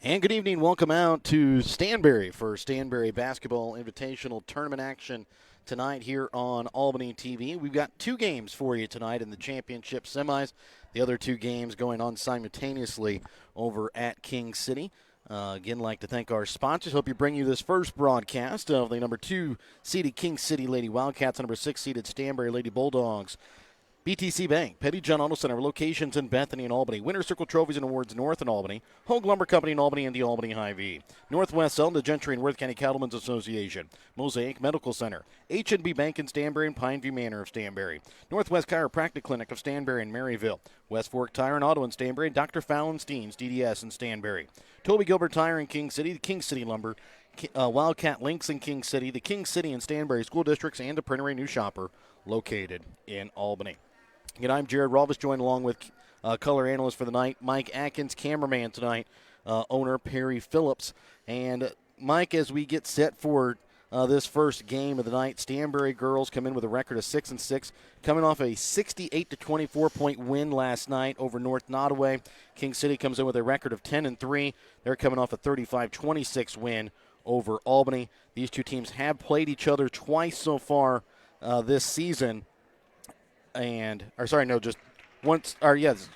And good evening. Welcome out to Stanberry for Stanberry Basketball Invitational Tournament action tonight here on Albany TV. We've got two games for you tonight in the championship semis. The other two games going on simultaneously over at King City. Again, like to thank our sponsors. Hope you bring you this first broadcast of the number 2 seeded King City Lady Wildcats, number 6 seeded Stanberry Lady Bulldogs. BTC Bank, Petty John Auto Center, locations in Bethany and Albany. Winter Circle Trophies and Awards North in Albany. Hogue Lumber Company in Albany and the Albany Hy-Vee. Northwest Selma, Gentry and Worth County Cattlemen's Association. Mosaic Medical Center. H&B Bank in Stanberry and Pineview Manor of Stanberry. Northwest Chiropractic Clinic of Stanberry and Maryville. West Fork Tire and Auto in Stanberry. Dr. Fallon Steens, DDS in Stanberry. Toby Gilbert Tire in King City. The King City Lumber. Wildcat Links in King City. The King City and Stanberry School Districts and the Printery New Shopper located in Albany. Again, I'm Jared Rolvis, joined along with color analyst for the night, Mike Atkins, cameraman tonight, owner Perry Phillips. And, Mike, as we get set for this first game of the night, Stanberry girls come in with a record of 6-6, coming off a 68-24-point win last night over North Nottoway. King City comes in with a record of 10-3. They're coming off a 35-26 win over Albany. These two teams have played each other twice so far this season. Just once,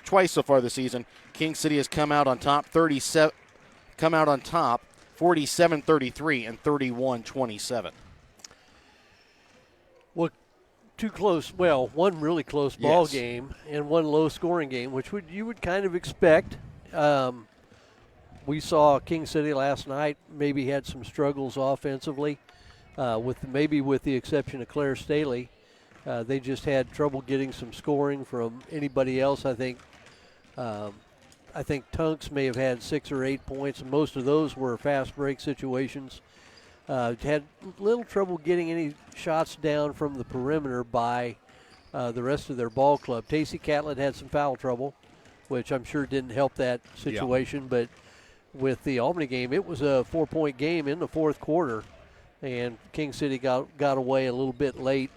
twice so far this season. King City has come out on top 47-33 and 31-27. Well, two close. Well, one really close ball game and one low-scoring game, which you would kind of expect. We saw King City last night maybe had some struggles offensively, with the exception of Claire Staley. They just had trouble getting some scoring from anybody else. I think Tunks may have had 6 or 8 points, and most of those were fast break situations. Had little trouble getting any shots down from the perimeter by the rest of their ball club. Tacey Catlett had some foul trouble, which I'm sure didn't help that situation. Yeah. But with the Albany game, it was a 4-point game in the fourth quarter, and King City got away a little bit late.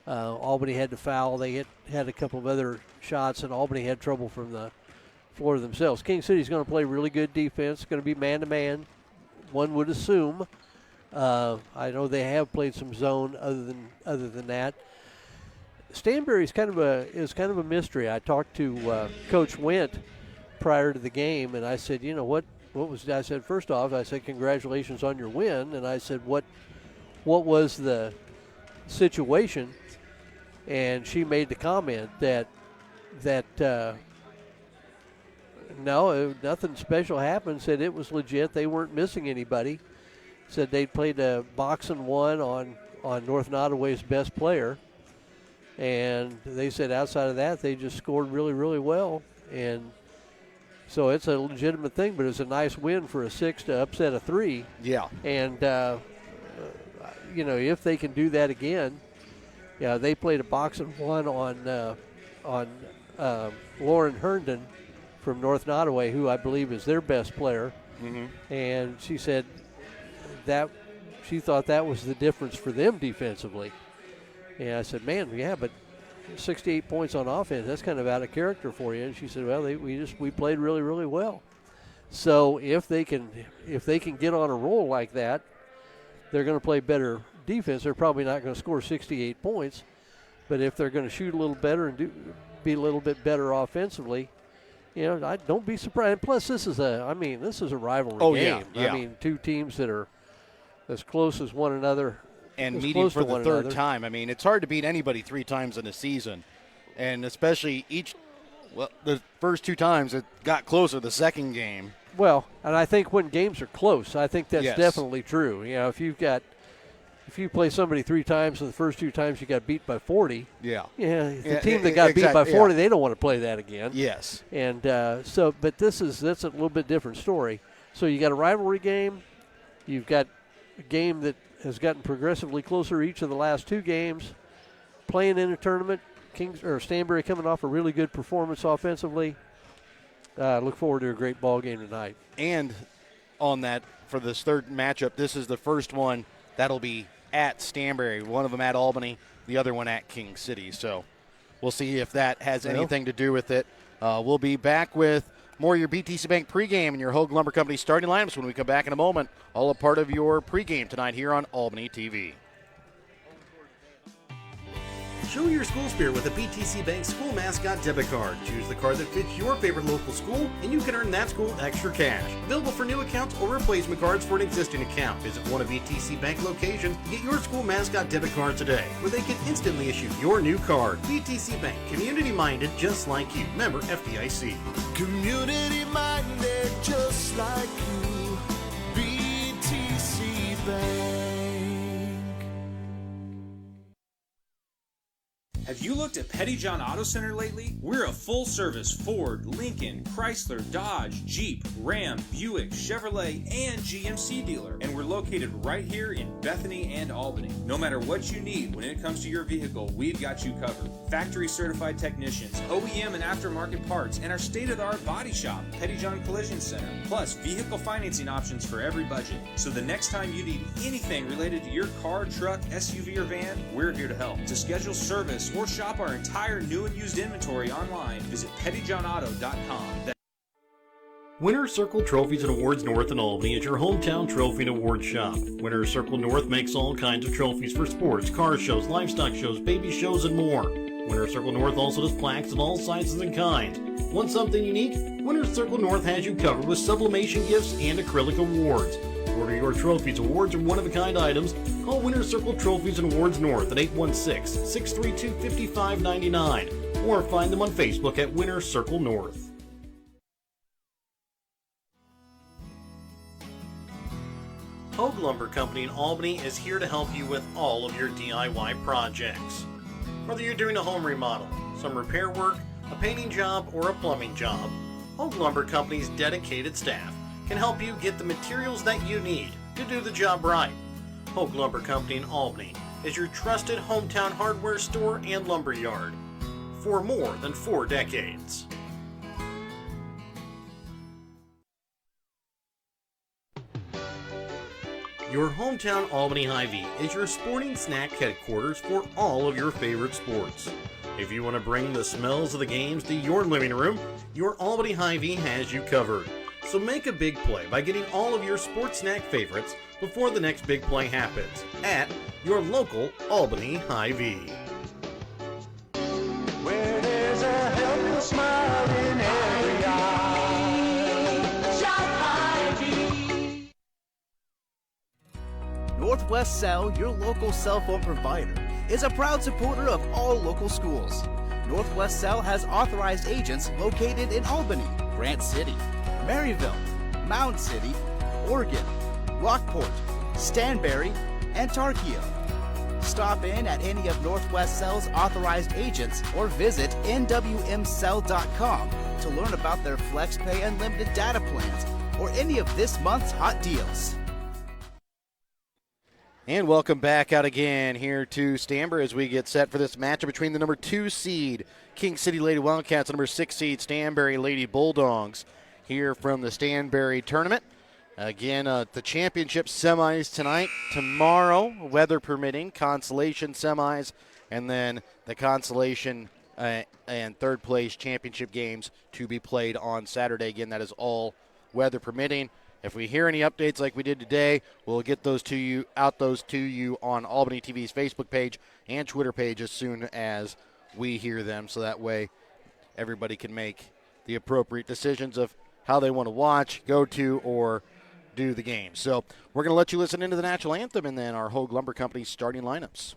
Albany had to foul. They had a couple of other shots, and Albany had trouble from the floor themselves. King City's going to play really good defense. Going to be man-to-man, one would assume. I know they have played some zone other than that. Stanberry is kind of a mystery. I talked to Coach Wendt prior to the game, and I said, I said, first off, I said, congratulations on your win, and I said, what was the situation? And she made the comment that no, nothing special happened. Said it was legit. They weren't missing anybody. Said they played a boxing one on North Nottoway's best player, and they said outside of that they just scored really, really well. And so it's a legitimate thing, but it's a nice win for a 6 to upset a 3. Yeah. And if they can do that again. Yeah, they played a boxing one on Lauren Herndon from North Nottoway, who I believe is their best player. Mm-hmm. And she said that she thought that was the difference for them defensively. And I said, man, yeah, but 68 points on offense, that's kind of out of character for you. And she said, well, we played really, really well. So if they can get on a roll like that, they're going to play better defense. They're probably not going to score 68 points, but if they're going to shoot a little better and be a little bit better offensively, I don't be surprised. And plus, this is a rivalry game. Yeah. I mean, two teams that are as close as one another and meeting for the third time. I mean, it's hard to beat anybody 3 times in a season, and especially the first 2 times it got closer. The second game. Well, and I think when games are close, I think that's definitely true. If you play somebody 3 times and the first 2 times you got beat by 40, the team that got beat by 40, they don't want to play that again. Yes. And that's a little bit different story. So you got a rivalry game. You've got a game that has gotten progressively closer each of the last 2 games. Playing in a tournament, Stanberry coming off a really good performance offensively. Look forward to a great ball game tonight. And on that, for this third matchup, this is the first one that'll be at Stanberry. One of them at Albany, the other one at King City. So we'll see if that has anything to do with it. We'll be back with More of your BTC Bank pregame and your Hogue Lumber Company starting lineups when we come back in a moment. All a part of your pregame tonight here on Albany TV. Show your school spirit with a BTC Bank school mascot debit card. Choose the card that fits your favorite local school, and you can earn that school extra cash. Available for new accounts or replacement cards for an existing account. Visit one of BTC Bank locations to get your school mascot debit card today, where they can instantly issue your new card. BTC Bank, community-minded just like you. Member FDIC. Community-minded just like you. BTC Bank. Have you looked at Pettyjohn Auto Center lately? We're a full-service Ford, Lincoln, Chrysler, Dodge, Jeep, Ram, Buick, Chevrolet, and GMC dealer. And we're located right here in Bethany and Albany. No matter what you need when it comes to your vehicle, we've got you covered. Factory-certified technicians, OEM and aftermarket parts, and our state-of-the-art body shop, Pettyjohn Collision Center. Plus, vehicle financing options for every budget. So the next time you need anything related to your car, truck, SUV, or van, we're here to help. To schedule service or shop our entire new and used inventory online, visit pettyjohnauto.com. Winner's Circle Trophies and Awards North in Albany is your hometown trophy and award shop. Winner's Circle North makes all kinds of trophies for sports, car shows, livestock shows, baby shows, and more. Winner's Circle North also does plaques of all sizes and kinds. Want something unique? Winner's Circle North has you covered with sublimation gifts and acrylic awards. Order your trophies, awards, or one-of-a-kind items. Call Winner's Circle Trophies and Awards North at 816-632-5599 or find them on Facebook at Winner's Circle North. Hogue Lumber Company in Albany is here to help you with all of your DIY projects. Whether you're doing a home remodel, some repair work, a painting job, or a plumbing job, Hogue Lumber Company's dedicated staff can help you get the materials that you need to do the job right. Hogue Lumber Company in Albany is your trusted hometown hardware store and lumber yard for more than 4 decades. Your hometown Albany Hy-Vee is your sporting snack headquarters for all of your favorite sports. If you want to bring the smells of the games to your living room, your Albany Hy-Vee has you covered. So make a big play by getting all of your sports snack favorites before the next big play happens at your local Albany Hy-Vee. Where there's a helpful smile in every eye. Shop Hy-Vee. Northwest Cell, your local cell phone provider, is a proud supporter of all local schools. Northwest Cell has authorized agents located in Albany, Grant City, Maryville, Mound City, Oregon, Rockport, Stanberry, and Tarkio. Stop in at any of Northwest Cell's authorized agents or visit nwmcell.com to learn about their FlexPay unlimited data plans or any of this month's hot deals. And welcome back out again here to Stanberry as we get set for this matchup between the number 2 seed King City Lady Wildcats and number 6 seed Stanberry Lady Bulldogs here from the Stanberry tournament. Again, the championship semis tonight. Tomorrow, weather permitting, consolation semis, and then the consolation and third place championship games to be played on Saturday. Again, that is all weather permitting. If we hear any updates like we did today, we'll get those to you on Albany TV's Facebook page and Twitter page as soon as we hear them, so that way everybody can make the appropriate decisions of how they want to watch, go to, or do the game. So we're going to let you listen into the national anthem and then our Hogue Lumber Company starting lineups.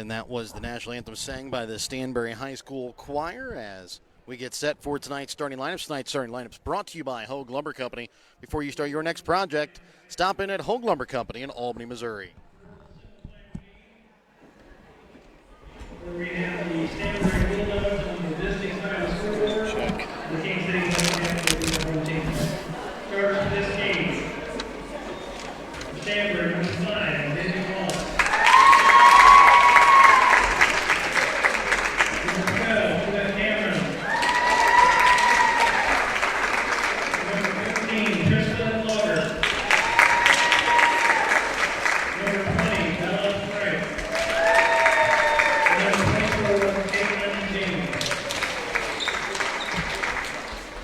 And that was the national anthem sang by the Stanberry High School Choir as we get set for tonight's starting lineups. Tonight's starting lineups brought to you by Hogue Lumber Company. Before you start your next project, stop in at Hogue Lumber Company in Albany, Missouri. We have the Stanberry Bulldogs on the visiting side of the scoreboard. Check. The King City Bulldogs will be the home team. Starters for this game. Stanberry, number 9, David Wallace. Number 12, Beth Cameron. Number 15, Tristan Lauder. Number 20, Bella Frank.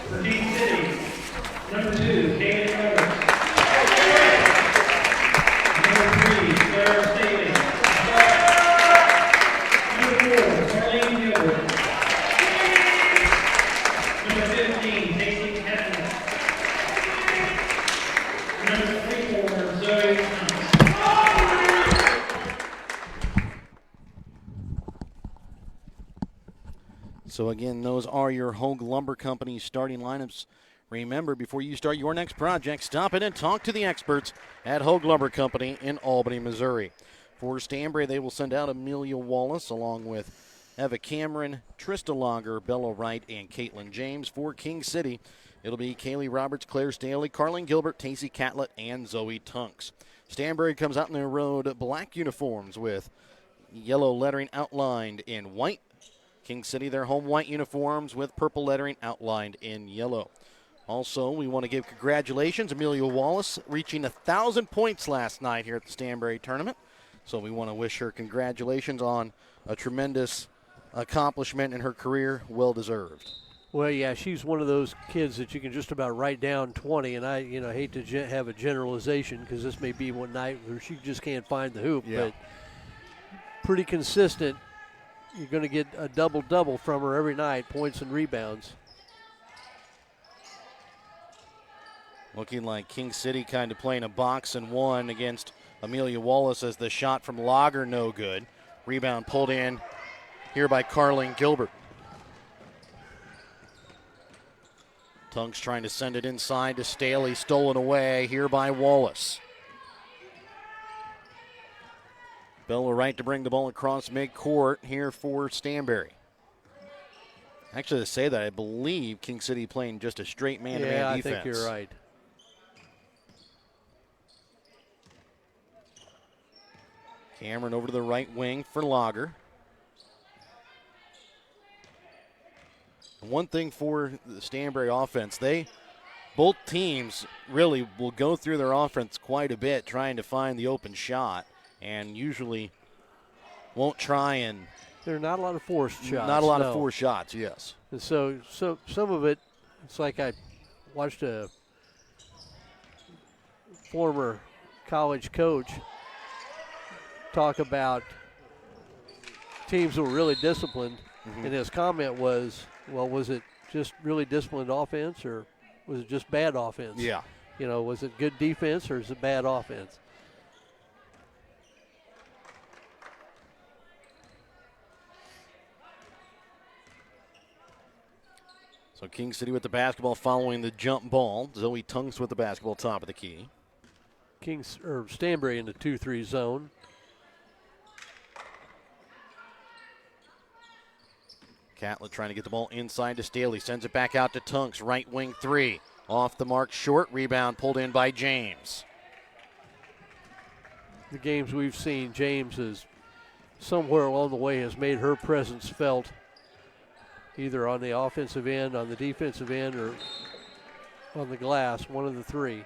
For King City, number 2, David Roberts. Number 3, Sarah Staley. Number 4, Carlene Gilbert. Number 15, Casey Hatton. Number 24, Zoe Thomas. So again, those are your Hogue Lumber Company starting lineups. Remember, before you start your next project, stop in and talk to the experts at Hogue Lumber Company in Albany, Missouri. For Stanberry, they will send out Amelia Wallace along with Eva Cameron, Trista Lager, Bella Wright, and Caitlin James. For King City, it'll be Kaylee Roberts, Claire Staley, Carlin Gilbert, Tacey Catlett, and Zoe Tunks. Stanberry comes out in their road black uniforms with yellow lettering outlined in white. King City, their home white uniforms with purple lettering outlined in yellow. Also, we want to give congratulations, Amelia Wallace reaching 1,000 points last night here at the Stanberry tournament. So we want to wish her congratulations on a tremendous accomplishment in her career, well deserved. Well, yeah, she's one of those kids that you can just about write down 20, and I hate to have a generalization because this may be one night where she just can't find the hoop, but pretty consistent. You're going to get a double-double from her every night, points and rebounds. Looking like King City kind of playing a box and one against Amelia Wallace as the shot from Lager no good. Rebound pulled in here by Carlin Gilbert. Tunks trying to send it inside to Staley, stolen away here by Wallace. Bella Wright to bring the ball across midcourt here for Stanberry. Actually, to say that, I believe King City playing just a straight man-to-man defense. Yeah, I think you're right. Cameron over to the right wing for Lager. One thing for the Stanberry offense, both teams really will go through their offense quite a bit trying to find the open shot, and usually won't try and. There are not a lot of forced shots. Not a lot of forced shots, yes. And so some of it, it's like I watched a former college coach talk about teams that were really disciplined, and his comment was, well, was it just really disciplined offense or was it just bad offense? Yeah. Was it good defense or is it bad offense? So King City with the basketball following the jump ball. Zoe Tunks with the basketball top of the key. Stanberry in the 2-3 zone. Catlett trying to get the ball inside to Staley. Sends it back out to Tunks. Right wing three. Off the mark, short. Rebound pulled in by James. The games we've seen, James is somewhere along the way has made her presence felt either on the offensive end, on the defensive end, or on the glass, one of the three.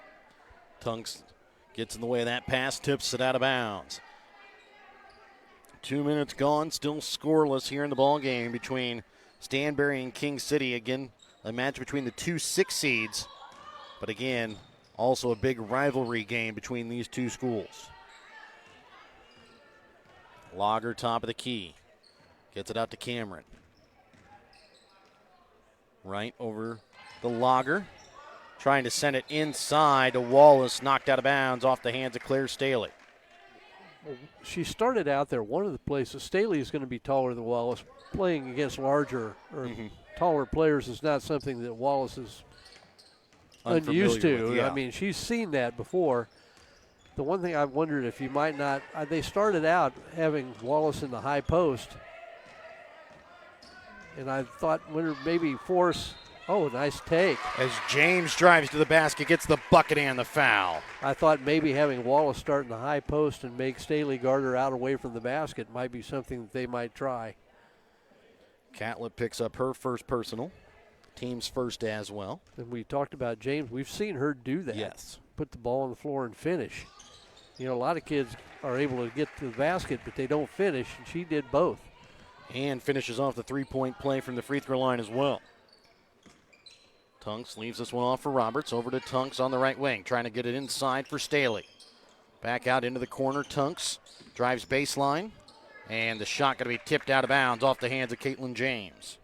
Tunks gets in the way of that pass, tips it out of bounds. 2 minutes gone, still scoreless here in the ball game between Stanberry and King City. Again, a match between the 2 6 seeds, but again, also a big rivalry game between these two schools. Lager top of the key. Gets it out to Cameron. Right over the Lager. Trying to send it inside to Wallace. Knocked out of bounds off the hands of Claire Staley. She started out there. One of the places, Staley is going to be taller than Wallace. Playing against larger or taller players is not something that Wallace is unused Unfamiliar to. with, yeah. I mean, she's seen that before. The one thing I wondered if you might not, they started out having Wallace in the high post. And I thought, maybe force, nice take. As James drives to the basket, gets the bucket and the foul. I thought maybe having Wallace start in the high post and make Staley guard her out away from the basket might be something that they might try. Catlett picks up her first personal. Team's first as well. And we talked about James. We've seen her do that. Yes. Put the ball on the floor and finish. You know, a lot of kids are able to get to the basket, but they don't finish, and she did both. And finishes off the three-point play from the free throw line as well. Tunks leaves this one off for Roberts. Over to Tunks on the right wing, trying to get it inside for Staley. Back out into the corner, Tunks drives baseline, and the shot going to be tipped out of bounds off the hands of Caitlin James.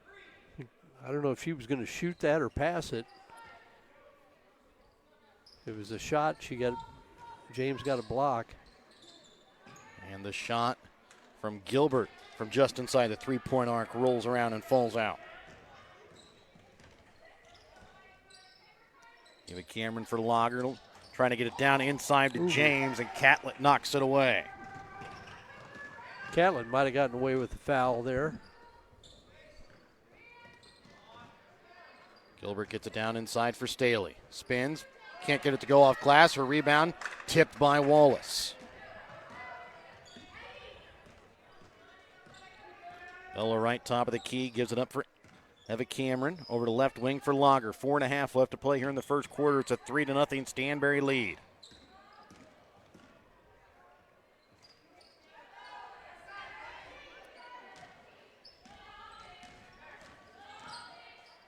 I don't know if she was going to shoot that or pass it. It was a shot. James got a block. And the shot from Gilbert from just inside the three-point arc rolls around and falls out. Give it Cameron for Lager, trying to get it down inside to James, and Catlett knocks it away. Catlett might have gotten away with the foul there. Gilbert gets it down inside for Staley. Spins, can't get it to go off glass. Her rebound tipped by Wallace. Bella right top of the key, gives it up for Eva Cameron. Over to left wing for Lager. 4.5 left to play here in the first quarter. It's a 3-0 Stanberry lead.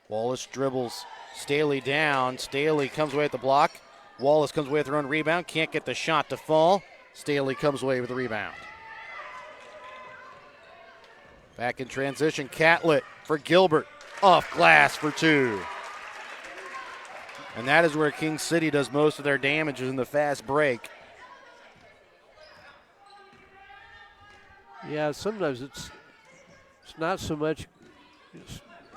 Wallace dribbles Staley down. Staley comes away with the block. Wallace comes away with her own rebound. Can't get the shot to fall. Staley comes away with the rebound. Back in transition, Catlett for Gilbert. Off glass for two. And that is where King City does most of their damage, is in the fast break. Yeah, sometimes it's not so much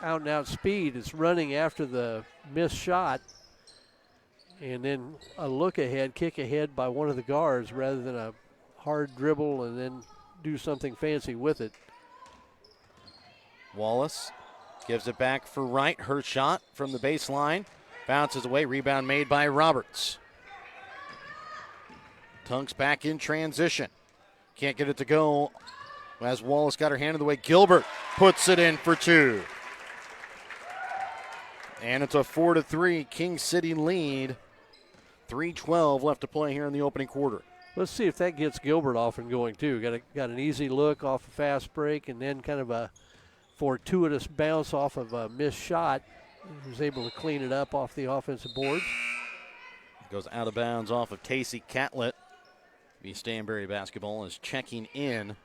out and out speed. It's running after the missed shot and then a look ahead, kick ahead by one of the guards rather than a hard dribble and then do something fancy with it. Wallace gives it back for Wright. Her shot from the baseline bounces away. Rebound made by Roberts. Tunks back in transition. Can't get it to go as Wallace got her hand in the way. Gilbert puts it in for two. And it's a 4-3 King City lead. 3:12 left to play here in the opening quarter. Let's see if that gets Gilbert off and going too. Got an easy look off a fast break and then kind of a fortuitous bounce off of a missed shot. He was able to clean it up off the offensive boards. Goes out of bounds off of Tacey Catlett. Be Stanberry basketball is checking in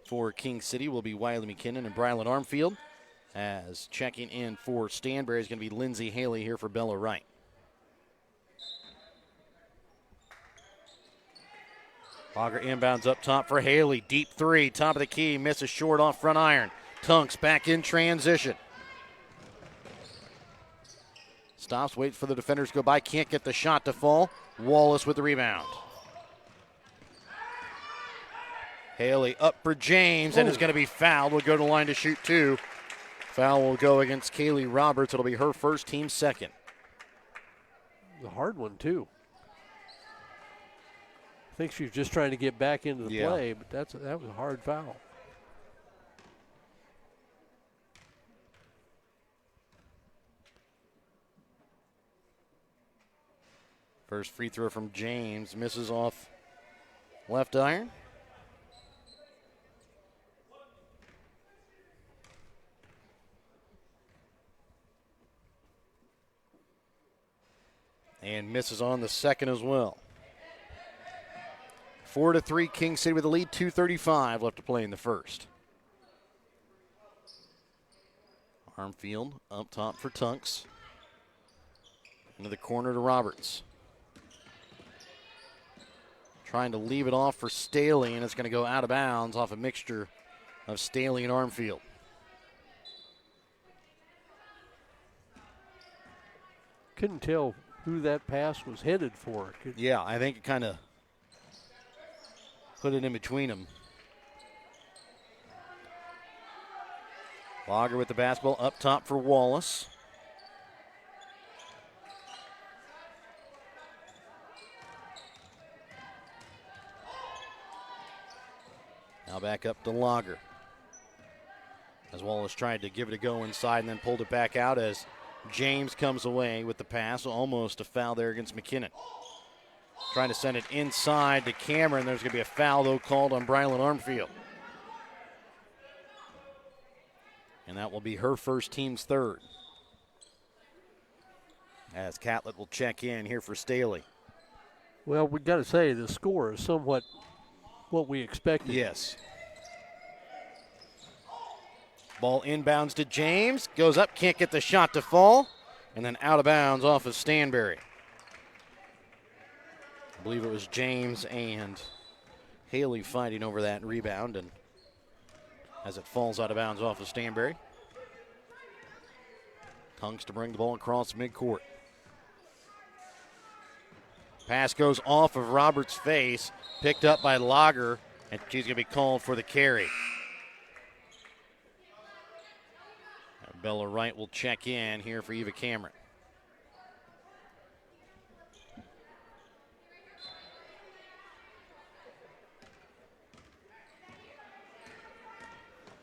for King City will be Wiley McKinnon and Brylan Armfield. As checking in for Stanberry is going to be Lindsay Haley here for Bella Wright. Lager inbounds up top for Haley. Deep three, top of the key, misses short off front iron. Tunks back in transition. Stops, waits for the defenders to go by, can't get the shot to fall. Wallace with the rebound. Haley up for James and is going to be fouled. Will go to the line to shoot two. Foul will go against Kaylee Roberts. It'll be her first, team second. The hard one too. I think she was just trying to get back into the play, but that was a hard foul. First free throw from James, misses off left iron. And misses on the second as well. 4-3 King City with the lead, 2:35 left to play in the first. Armfield up top for Tunks. Into the corner to Roberts. Trying to leave it off for Staley, and it's going to go out of bounds off a mixture of Staley and Armfield. Couldn't tell who that pass was headed for. Yeah, I think it kind of put it in between them. Lager with the basketball up top for Wallace. Now back up to Lager. As Wallace tried to give it a go inside and then pulled it back out as James comes away with the pass. Almost a foul there against McKinnon. Trying to send it inside to Cameron. There's going to be a foul, though, called on Brylan Armfield. And that will be her first, team's third. As Catlett will check in here for Staley. Well, we got to say the score is somewhat what we expected. Yes. Ball inbounds to James. Goes up, can't get the shot to fall. And then out of bounds off of Stanberry. I believe it was James and Haley fighting over that rebound. And as it falls out of bounds off of Stanberry. Tunks to bring the ball across midcourt. Pass goes off of Roberts' face, picked up by Lager, and she's going to be called for the carry. And Bella Wright will check in here for Eva Cameron.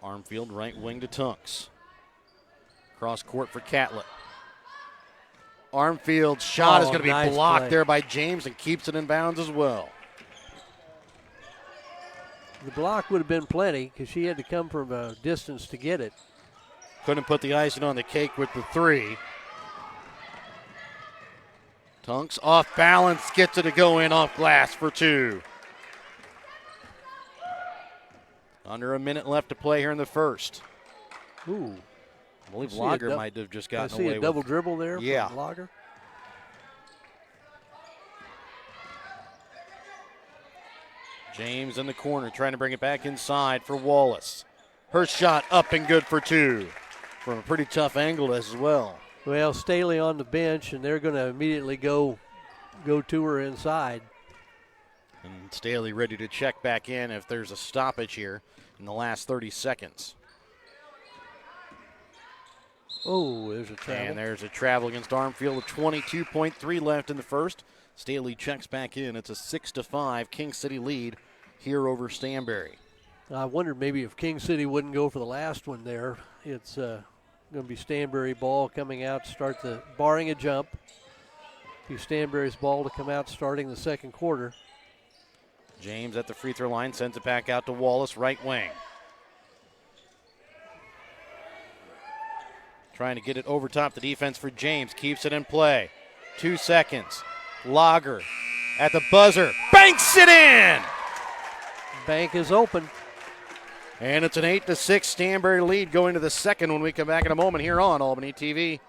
Armfield right wing to Tunks. Cross court for Catlett. Armfield's shot is going to be nice blocked play there by James and keeps it in bounds as well. The block would have been plenty because she had to come from a distance to get it. Couldn't put the icing on the cake with the three. Tunks off balance, gets it to go in off glass for two. Under a minute left to play here in the first. Ooh. I believe Lager might have just gotten away with it. I see a double dribble there from Lager. James in the corner trying to bring it back inside for Wallace. Her shot up and good for two. From a pretty tough angle as well. Well, Staley on the bench, and they're going to immediately go to her inside. And Staley ready to check back in if there's a stoppage here in the last 30 seconds. Oh, there's a travel. And there's a travel against Armfield with 22.3 left in the first. Staley checks back in. It's a 6-5 King City lead here over Stanberry. I wondered maybe if King City wouldn't go for the last one there. It's going to be Stanberry ball coming out to start barring a jump. Be Stanberry's ball to come out starting the second quarter. James at the free throw line sends it back out to Wallace, right wing. Trying to get it over top the defense for James. Keeps it in play. 2 seconds. Lager at the buzzer. Banks it in! Bank is open. And it's an 8-6 Stanberry lead going to the second when we come back in a moment here on Albany TV.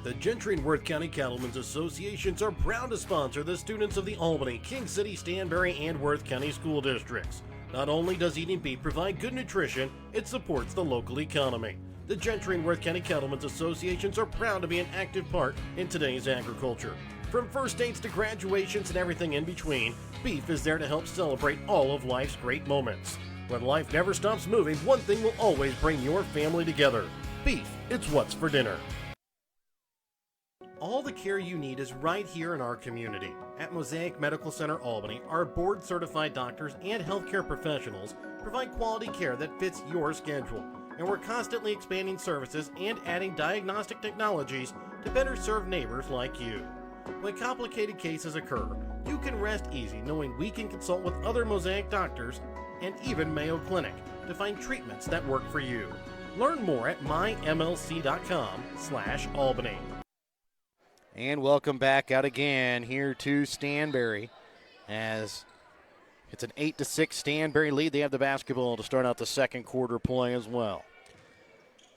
The Gentry and Worth County Cattlemen's Associations are proud to sponsor the students of the Albany, King City, Stanberry, and Worth County school districts. Not only does eating beef provide good nutrition, it supports the local economy. The Gentry and Worth County Cattlemen's Associations are proud to be an active part in today's agriculture. From first dates to graduations and everything in between, beef is there to help celebrate all of life's great moments. When life never stops moving, one thing will always bring your family together. Beef, it's what's for dinner. All the care you need is right here in our community. At Mosaic Medical Center Albany, our board-certified doctors and healthcare professionals provide quality care that fits your schedule. And we're constantly expanding services and adding diagnostic technologies to better serve neighbors like you. When complicated cases occur, you can rest easy knowing we can consult with other Mosaic doctors and even Mayo Clinic to find treatments that work for you. Learn more at mymlc.com/Albany. And welcome back out again here to Stanberry as it's an 8-6 Stanberry lead. They have the basketball to start out the second quarter play as well.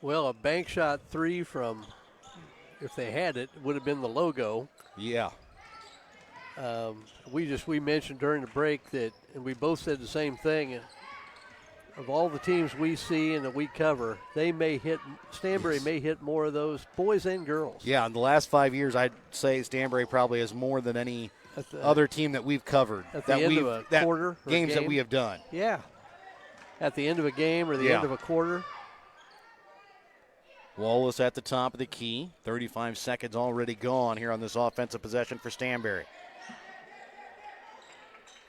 Well, a bank shot three from, if they had it, would have been the logo. Yeah. We mentioned during the break that, and we both said the same thing. Of all the teams we see and that we cover, Stanberry may hit more of those, boys and girls. Yeah, in the last 5 years, I'd say Stanberry probably has more than any other team that we've covered. At the end of a quarter or games that game. we have done. Yeah. At the end of a game or the end of a quarter. Wallace at the top of the key. 35 seconds already gone here on this offensive possession for Stanberry.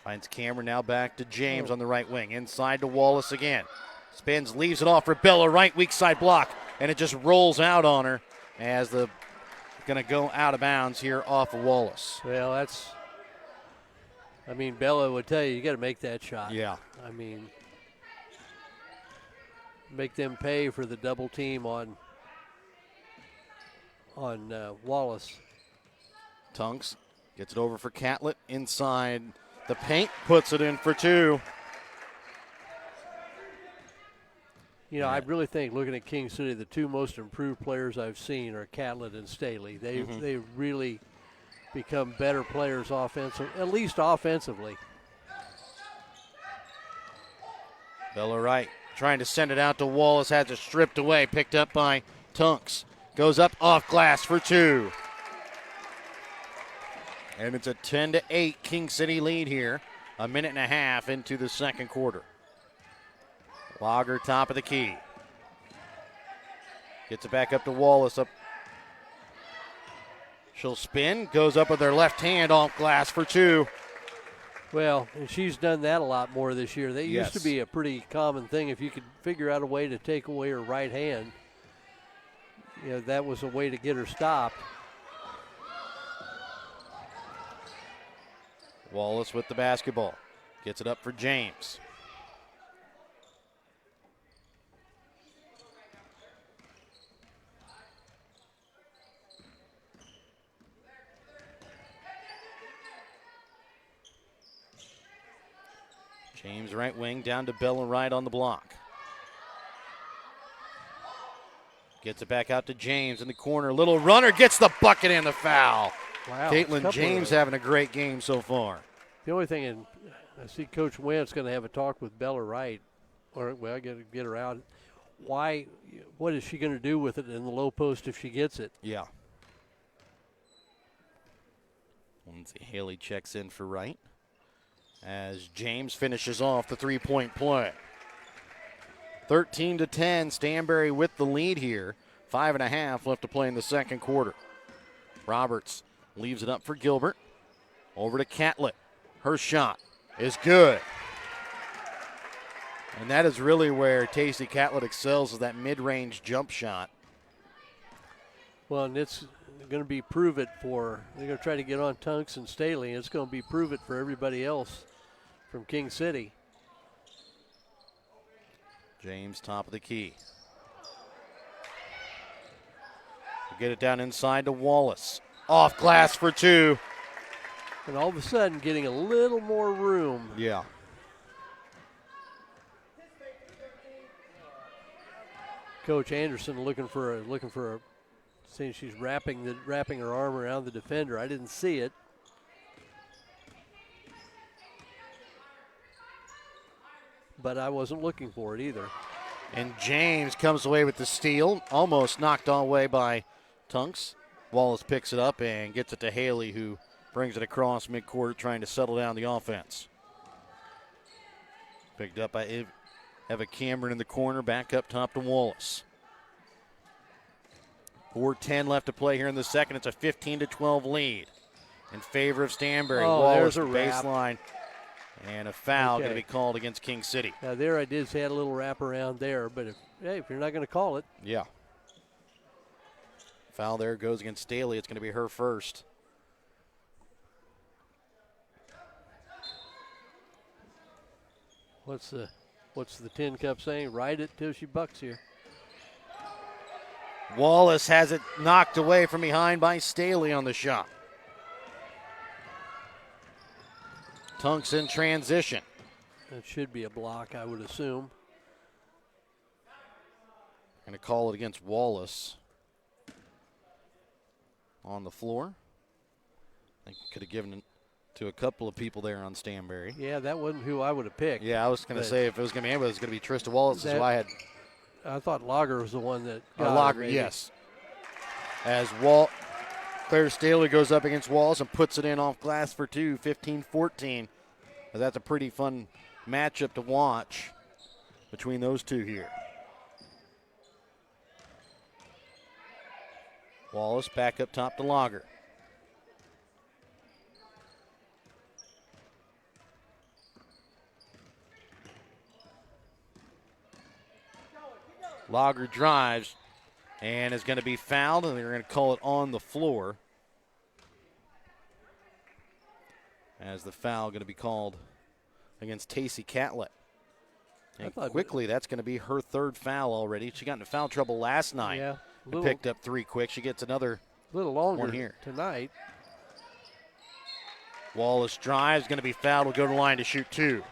Finds Cameron, now back to James on the right wing. Inside to Wallace again. Spins, leaves it off for Bella, right weak side block, and it just rolls out on her as the going to go out of bounds here off of Wallace. Well, Bella would tell you got to make that shot. Yeah. Make them pay for the double team on Wallace. Tunks gets it over for Catlett inside the paint, puts it in for two. I really think, looking at King City, the two most improved players I've seen are Catlett and Staley. They really become better players at least offensively. Bella Wright trying to send it out to Wallace, has it stripped away, picked up by Tunks. Goes up off glass for two. And it's a 10-8 King City lead here. A minute and a half into the second quarter. Lager top of the key. Gets it back up to Wallace. She'll spin, goes up with her left hand off glass for two. Well, and she's done that a lot more this year. That used to Yes. be a pretty common thing. If you could figure out a way to take away her right hand, that was a way to get her stopped. Wallace with the basketball. Gets it up for James. James right wing down to Bella Wright on the block. Gets it back out to James in the corner. Little runner gets the bucket and the foul. Wow. Caitlin James having a great game so far. The only thing, I see Coach Wentz going to have a talk with Bella Wright, I got to get her out. What is she going to do with it in the low post if she gets it? Yeah. Lindsay Haley checks in for Wright as James finishes off the three-point play. 13-10, Stanberry with the lead here. 5.5 left to play in the second quarter. Roberts leaves it up for Gilbert. Over to Catlett. Her shot is good. And that is really where Tacey Catlett excels, is that mid-range jump shot. Well, and it's going to be prove it they're going to try to get on Tunks and Staley, and it's going to be prove it for everybody else from King City. James, top of the key. Get it down inside to Wallace. Off glass for two. And all of a sudden getting a little more room. Yeah. Coach Anderson looking for seeing she's wrapping her arm around the defender. I didn't see it. But I wasn't looking for it either. And James comes away with the steal, almost knocked away by Tunks. Wallace picks it up and gets it to Haley, who brings it across midcourt, trying to settle down the offense. Picked up by Eva Cameron in the corner, back up top to Wallace. 4:10 left to play here in the second. It's a 15-12 lead in favor of Stanberry. Oh, Wallace, there's a wrap. baseline, and a foul going to be called against King City. Now there I did say I had a little wrap around there, but if you're not going to call it. Yeah. Foul there goes against Staley. It's going to be her first. What's the tin cup saying? Ride it till she bucks here. Wallace has it knocked away from behind by Staley on the shot. Tunks in transition. That should be a block, I would assume. Going to call it against Wallace on the floor. I think could have given to a couple of people there on Stanberry. Yeah, that wasn't who I would have picked. Yeah, I was going to say if it was going to be anybody, it was going to be Trista Wallace. So I had I thought Lager was the one that got Lager, her, maybe. yes. As Claire Staley goes up against Wallace and puts it in off glass for two, 15-14. But that's a pretty fun matchup to watch between those two here. Wallace back up top to Lager. Lager drives and is going to be fouled, and they're going to call it on the floor. As the foul going to be called against Tacey Catlett. And quickly, that's going to be her third foul already. She got into foul trouble last night. Yeah, and picked up three quick. She gets another little longer one here tonight. Wallace drives, going to be fouled. Will go to the line to shoot two.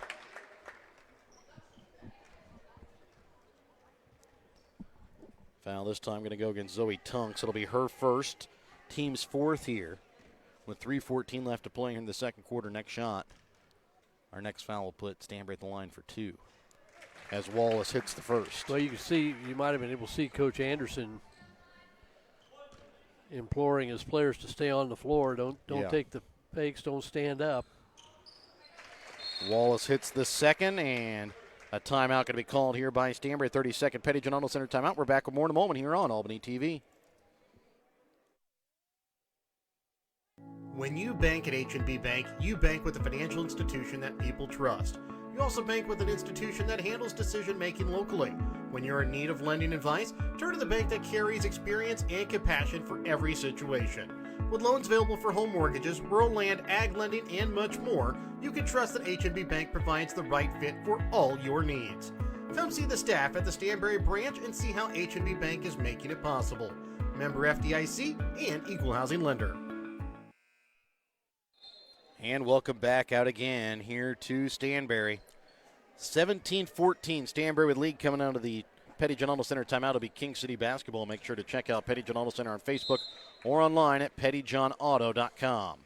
Foul this time going to go against Zoe Tunks. It'll be her first, team's fourth here. With 3:14 left to play in the second quarter. Next shot. Our next foul will put Stanberry at the line for two. As Wallace hits the first. Well, you can see, you might have been able to see Coach Anderson imploring his players to stay on the floor. Don't take the fakes. Don't stand up. Wallace hits the second, and a timeout going to be called here by Stanberry. 30-second Petty John Auto Center timeout. We're back with more in a moment here on Albany TV. When you bank at H&B Bank, you bank with a financial institution that people trust. You also bank with an institution that handles decision-making locally. When you're in need of lending advice, turn to the bank that carries experience and compassion for every situation. With loans available for home mortgages, rural land, ag lending, and much more, you can trust that H&B Bank provides the right fit for all your needs. Come see the staff at the Stanberry branch and see how H&B Bank is making it possible. Member FDIC and equal housing lender. And welcome back out again here to Stanberry. 17-14, Stanberry with lead coming out of the Petty John Auto Center timeout. It'll be King City Basketball. Make sure to check out Petty John Auto Center on Facebook or online at pettyjohnauto.com.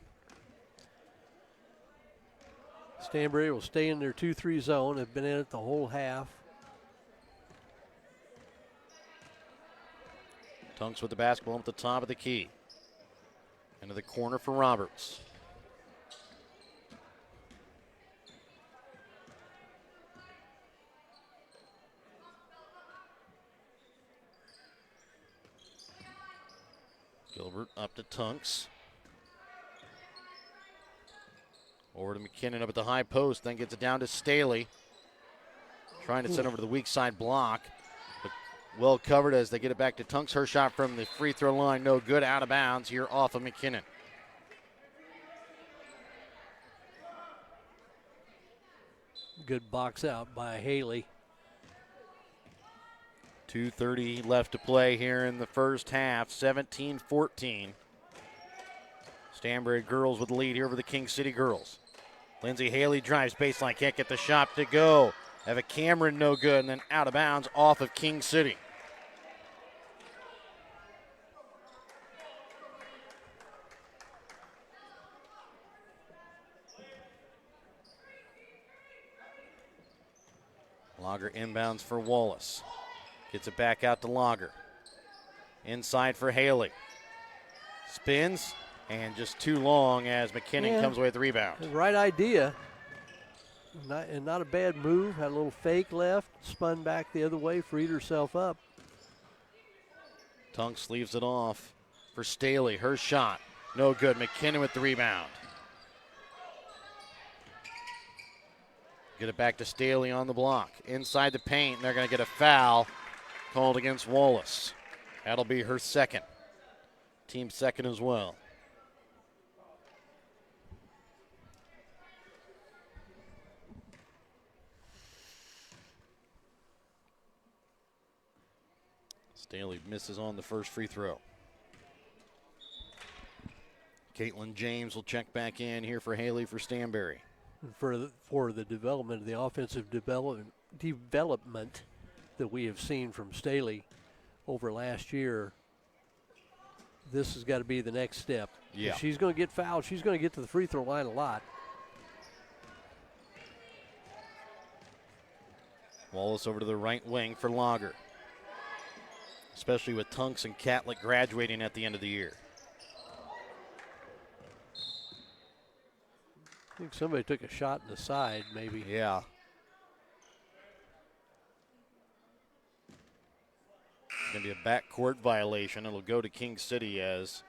Stanberry will stay in their 2-3 zone. Have been in it the whole half. Tunks with the basketball at the top of the key. Into the corner for Roberts. Gilbert up to Tunks. Over to McKinnon up at the high post, then gets it down to Staley. Trying to send over to the weak side block. But well covered as they get it back to Tunks. Her shot from the free throw line, no good, out of bounds here off of McKinnon. Good box out by Haley. 2:30 left to play here in the first half, 17-14. Stanberry girls with the lead here over the King City girls. Lindsay Haley drives baseline, can't get the shot to go. Eva Cameron no good, and then out of bounds off of King City. Lager inbounds for Wallace. Gets it back out to Lager. Inside for Haley. Spins, and just too long as McKinnon comes away with the rebound. The right idea. Not a bad move. Had a little fake left. Spun back the other way. Freed herself up. Tunks leaves it off for Staley. Her shot. No good. McKinnon with the rebound. Get it back to Staley on the block. Inside the paint, and they're going to get a foul called against Wallace. That'll be her second. Team second as well. Staley misses on the first free throw. Caitlin James will check back in here for Haley for Stanberry. For the development, the offensive development that we have seen from Staley over last year, this has got to be the next step. Yeah. If she's going to get fouled, she's going to get to the free throw line a lot. Wallace over to the right wing for Lager, especially with Tunks and Catlett graduating at the end of the year. I think somebody took a shot in the side, maybe. Yeah. It's going to be a backcourt violation. It'll go to King City as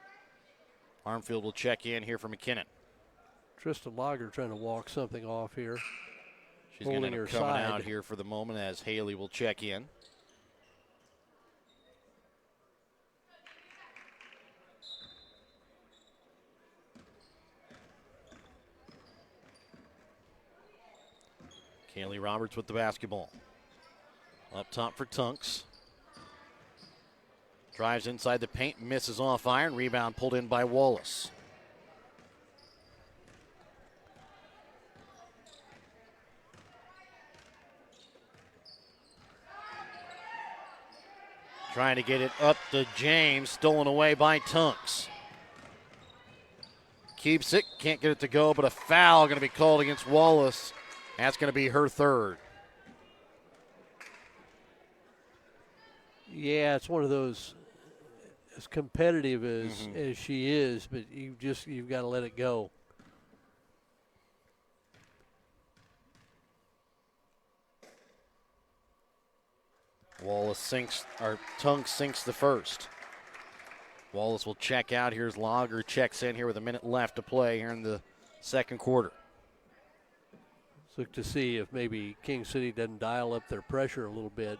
Armfield will check in here for McKinnon. Tristan Lager trying to walk something off here. She's going to Holding end up her coming side. out here for the moment as Haley will check in. Kaylee Roberts with the basketball. Up top for Tunks. Drives inside the paint, misses off iron. Rebound pulled in by Wallace. Trying to get it up to James, stolen away by Tunks. Keeps it, can't get it to go, but a foul going to be called against Wallace. That's going to be her third. Yeah, it's one of those, as competitive as she is, but you've got to let it go. Wallace sinks, or Tunks sinks the first. Wallace will check out. Here's Lager, checks in here with a minute left to play here in the second quarter. Let's look to see if maybe King City doesn't dial up their pressure a little bit.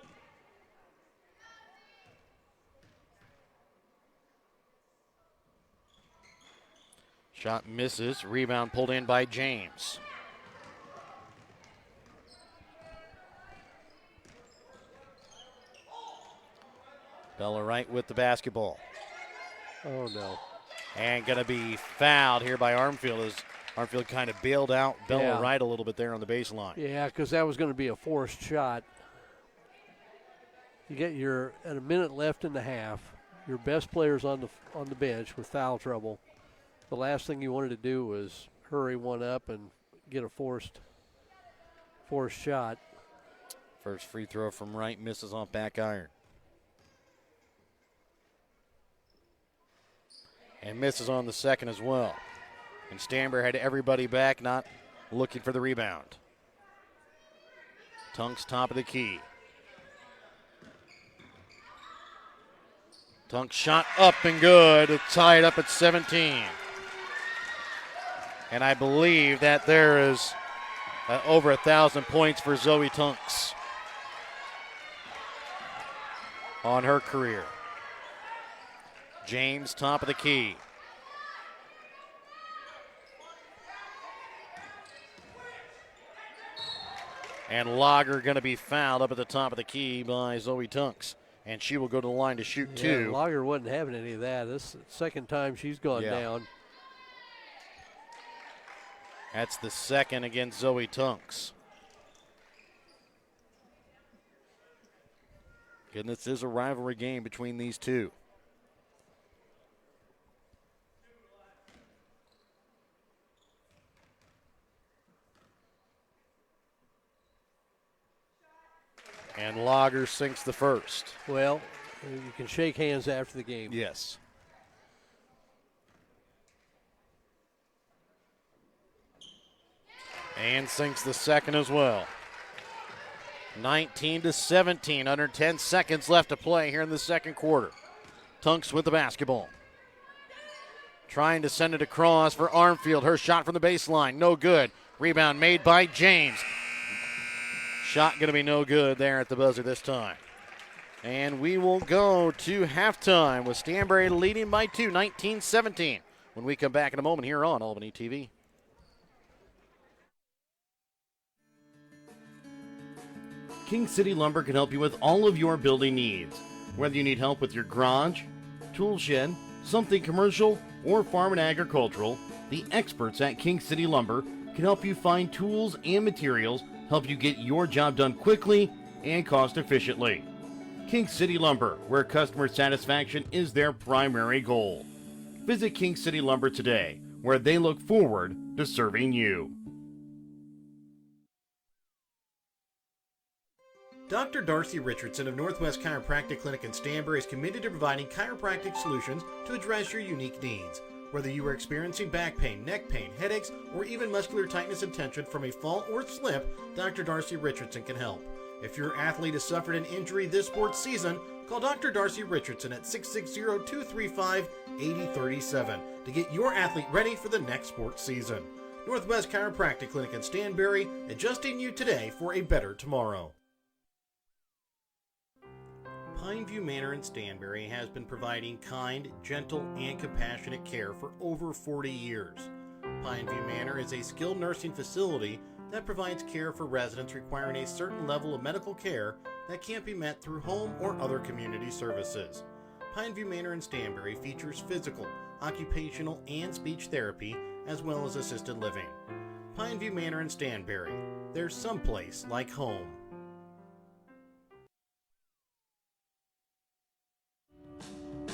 Shot misses. Rebound pulled in by James. Bella Wright with the basketball. Oh, no. And going to be fouled here by Armfield as Armfield kind of bailed out Bella Wright a little bit there on the baseline. Yeah, because that was going to be a forced shot. You get at a minute left in the half. Your best players on the bench with foul trouble. The last thing you wanted to do was hurry one up and get a forced shot. First free throw from Wright misses off back iron. And misses on the second as well. And Stanberry had everybody back, not looking for the rebound. Tunks top of the key. Tunks shot up and good to tie it up at 17. And I believe that there is over 1,000 points for Zoe Tunks on her career. James, top of the key. And Lager going to be fouled up at the top of the key by Zoe Tunks. And she will go to the line to shoot two. Lager wasn't having any of that. This is the second time she's gone down. That's the second against Zoe Tunks. And this is a rivalry game between these two. And Lager sinks the first. Well, you can shake hands after the game. Yes. And sinks the second as well. 19-17, under 10 seconds left to play here in the second quarter. Tunks with the basketball. Trying to send it across for Armfield. Her shot from the baseline, no good. Rebound made by James. Shot going to be no good there at the buzzer this time. And we will go to halftime with Stanberry leading by 2, 19-17. When we come back in a moment here on Albany TV. King City Lumber can help you with all of your building needs. Whether you need help with your garage, tool shed, something commercial, or farm and agricultural, the experts at King City Lumber can help you find tools and materials, help you get your job done quickly and cost efficiently. King City Lumber, where customer satisfaction is their primary goal. Visit King City Lumber today, where they look forward to serving you. Dr. Darcy Richardson of Northwest Chiropractic Clinic in Stanberry is committed to providing chiropractic solutions to address your unique needs. Whether you are experiencing back pain, neck pain, headaches, or even muscular tightness and tension from a fall or slip, Dr. Darcy Richardson can help. If your athlete has suffered an injury this sports season, call Dr. Darcy Richardson at 660-235-8037 to get your athlete ready for the next sports season. Northwest Chiropractic Clinic in Stanberry, adjusting you today for a better tomorrow. Pineview Manor in Stanberry has been providing kind, gentle, and compassionate care for over 40 years. Pineview Manor is a skilled nursing facility that provides care for residents requiring a certain level of medical care that can't be met through home or other community services. Pineview Manor in Stanberry features physical, occupational, and speech therapy, as well as assisted living. Pineview Manor in Stanberry. There's someplace like home.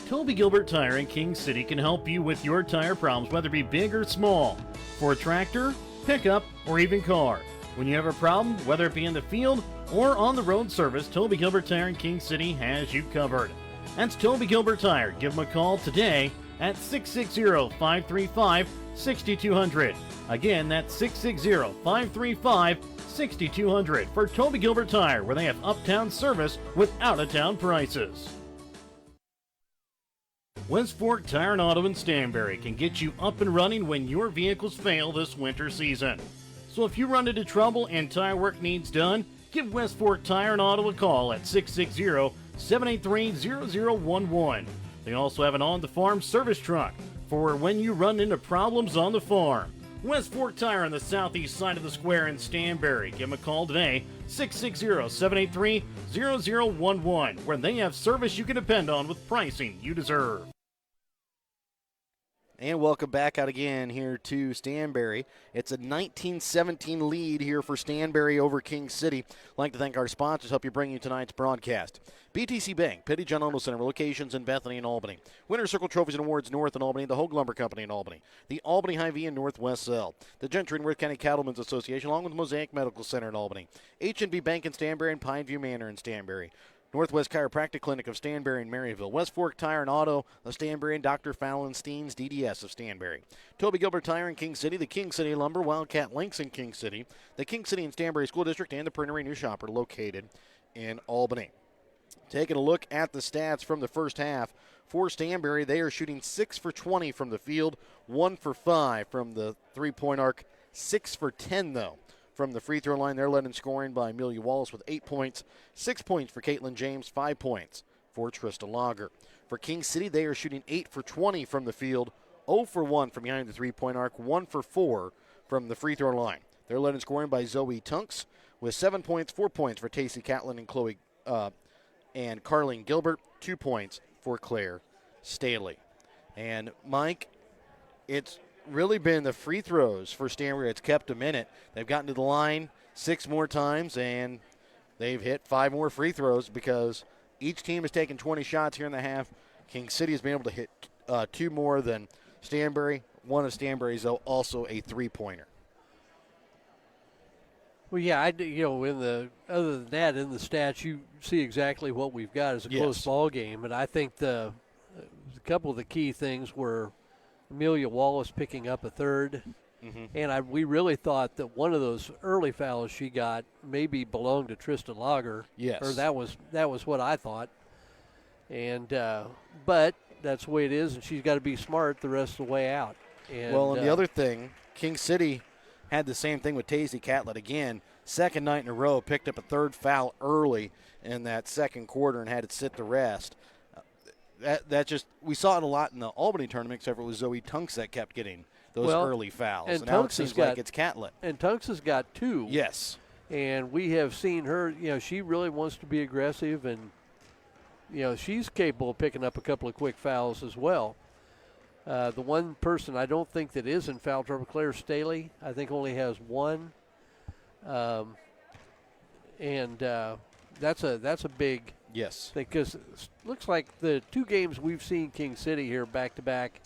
Toby Gilbert Tire in King City can help you with your tire problems, whether it be big or small. For a tractor, pickup, or even car. When you have a problem, whether it be in the field or on the road service, Toby Gilbert Tire in King City has you covered. That's Toby Gilbert Tire. Give them a call today at 660-535-6200. Again, that's 660-535-6200 for Toby Gilbert Tire, where they have uptown service with out-of-town prices. West Fork Tire and Auto in Stanberry can get you up and running when your vehicles fail this winter season. So if you run into trouble and tire work needs done, give West Fork Tire and Auto a call at 660-783-0011. They also have an on-the-farm service truck for when you run into problems on the farm. West Fork Tire on the southeast side of the square in Stanberry. Give them a call today, 660-783-0011, where they have service you can depend on with pricing you deserve. And welcome back out again here to Stanberry. It's a 19-17 lead here for Stanberry over King City. I'd like to thank our sponsors, help you bring you tonight's broadcast. BTC Bank, Petty John Auto Center, locations in Bethany and Albany. Winter Circle Trophies and Awards North in Albany, the Hogue Lumber Company in Albany, the Albany Hy-Vee and Northwest Cell, the Gentry and Worth County Cattlemen's Association, along with Mosaic Medical Center in Albany, H&B Bank in Stanberry and Pineview Manor in Stanberry. Northwest Chiropractic Clinic of Stanberry and Maryville, West Fork Tire and Auto of Stanberry, and Dr. Fallon Steen's DDS of Stanberry. Toby Gilbert Tire in King City, the King City Lumber, Wildcat Links in King City, the King City and Stanberry School District, and the Printery New Shopper located in Albany. Taking a look at the stats from the first half for Stanberry, they are shooting 6 for 20 from the field, 1 for 5 from the three-point arc, 6 for 10 though. From the free throw line, they're led in scoring by Amelia Wallace with 8 points, 6 points for Caitlin James, 5 points for Trista Lager. For King City, they are shooting 8 for 20 from the field, 0 for 1 from behind the three-point arc, 1 for 4 from the free throw line. They're led in scoring by Zoe Tunks with 7 points, 4 points for Tacey Catlin and Chloe and Carlene Gilbert, 2 points for Claire Staley. And Mike, it's really been the free throws for Stanberry. It's kept them in it. They've gotten to the line 6 more times, and they've hit 5 more free throws because each team has taken 20 shots here in the half. King City has been able to hit 2 more than Stanberry. One of Stanberry's, though, also a three-pointer. Well, yeah, other than that, in the stats, you see exactly what we've got as a close ball game. And I think a couple of the key things were Amelia Wallace picking up a third. Mm-hmm. And we really thought that one of those early fouls she got maybe belonged to Trista Lager. Yes. Or that was what I thought. And but that's the way it is, and she's got to be smart the rest of the way out. And the other thing, King City had the same thing with Tacey Catlett again. Second night in a row, picked up a third foul early in that second quarter and had it sit the rest. We saw it a lot in the Albany tournament, except for it was Zoe Tunks that kept getting those early fouls. And now it seems like it's Catlett. And Tunks has got 2. Yes. And we have seen her, she really wants to be aggressive, and, she's capable of picking up a couple of quick fouls as well. The one person I don't think that is in foul trouble, Claire Staley, I think only has 1. And that's a big Yes. Because it looks like the 2 games we've seen King City here back to back,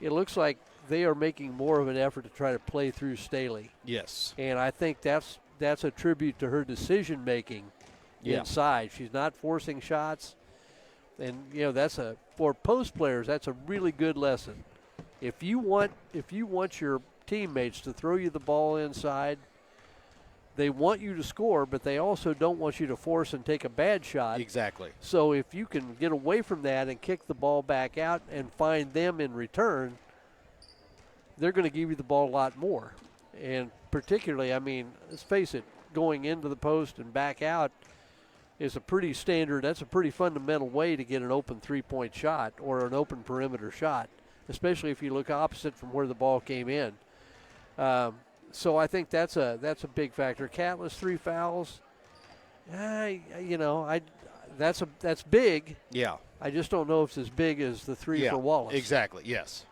it looks like they are making more of an effort to try to play through Staley. Yes. And I think that's a tribute to her decision making inside. She's not forcing shots. And for post players, that's a really good lesson. If you want your teammates to throw you the ball inside, they want you to score, but they also don't want you to force and take a bad shot. Exactly. So if you can get away from that and kick the ball back out and find them in return, they're going to give you the ball a lot more. And particularly, I mean, let's face it, going into the post and back out is that's a pretty fundamental way to get an open 3-point shot or an open perimeter shot, especially if you look opposite from where the ball came in. So I think that's a big factor. Catless 3 fouls. That's big. Yeah. I just don't know if it's as big as the 3 for Wallace. Exactly. Yes.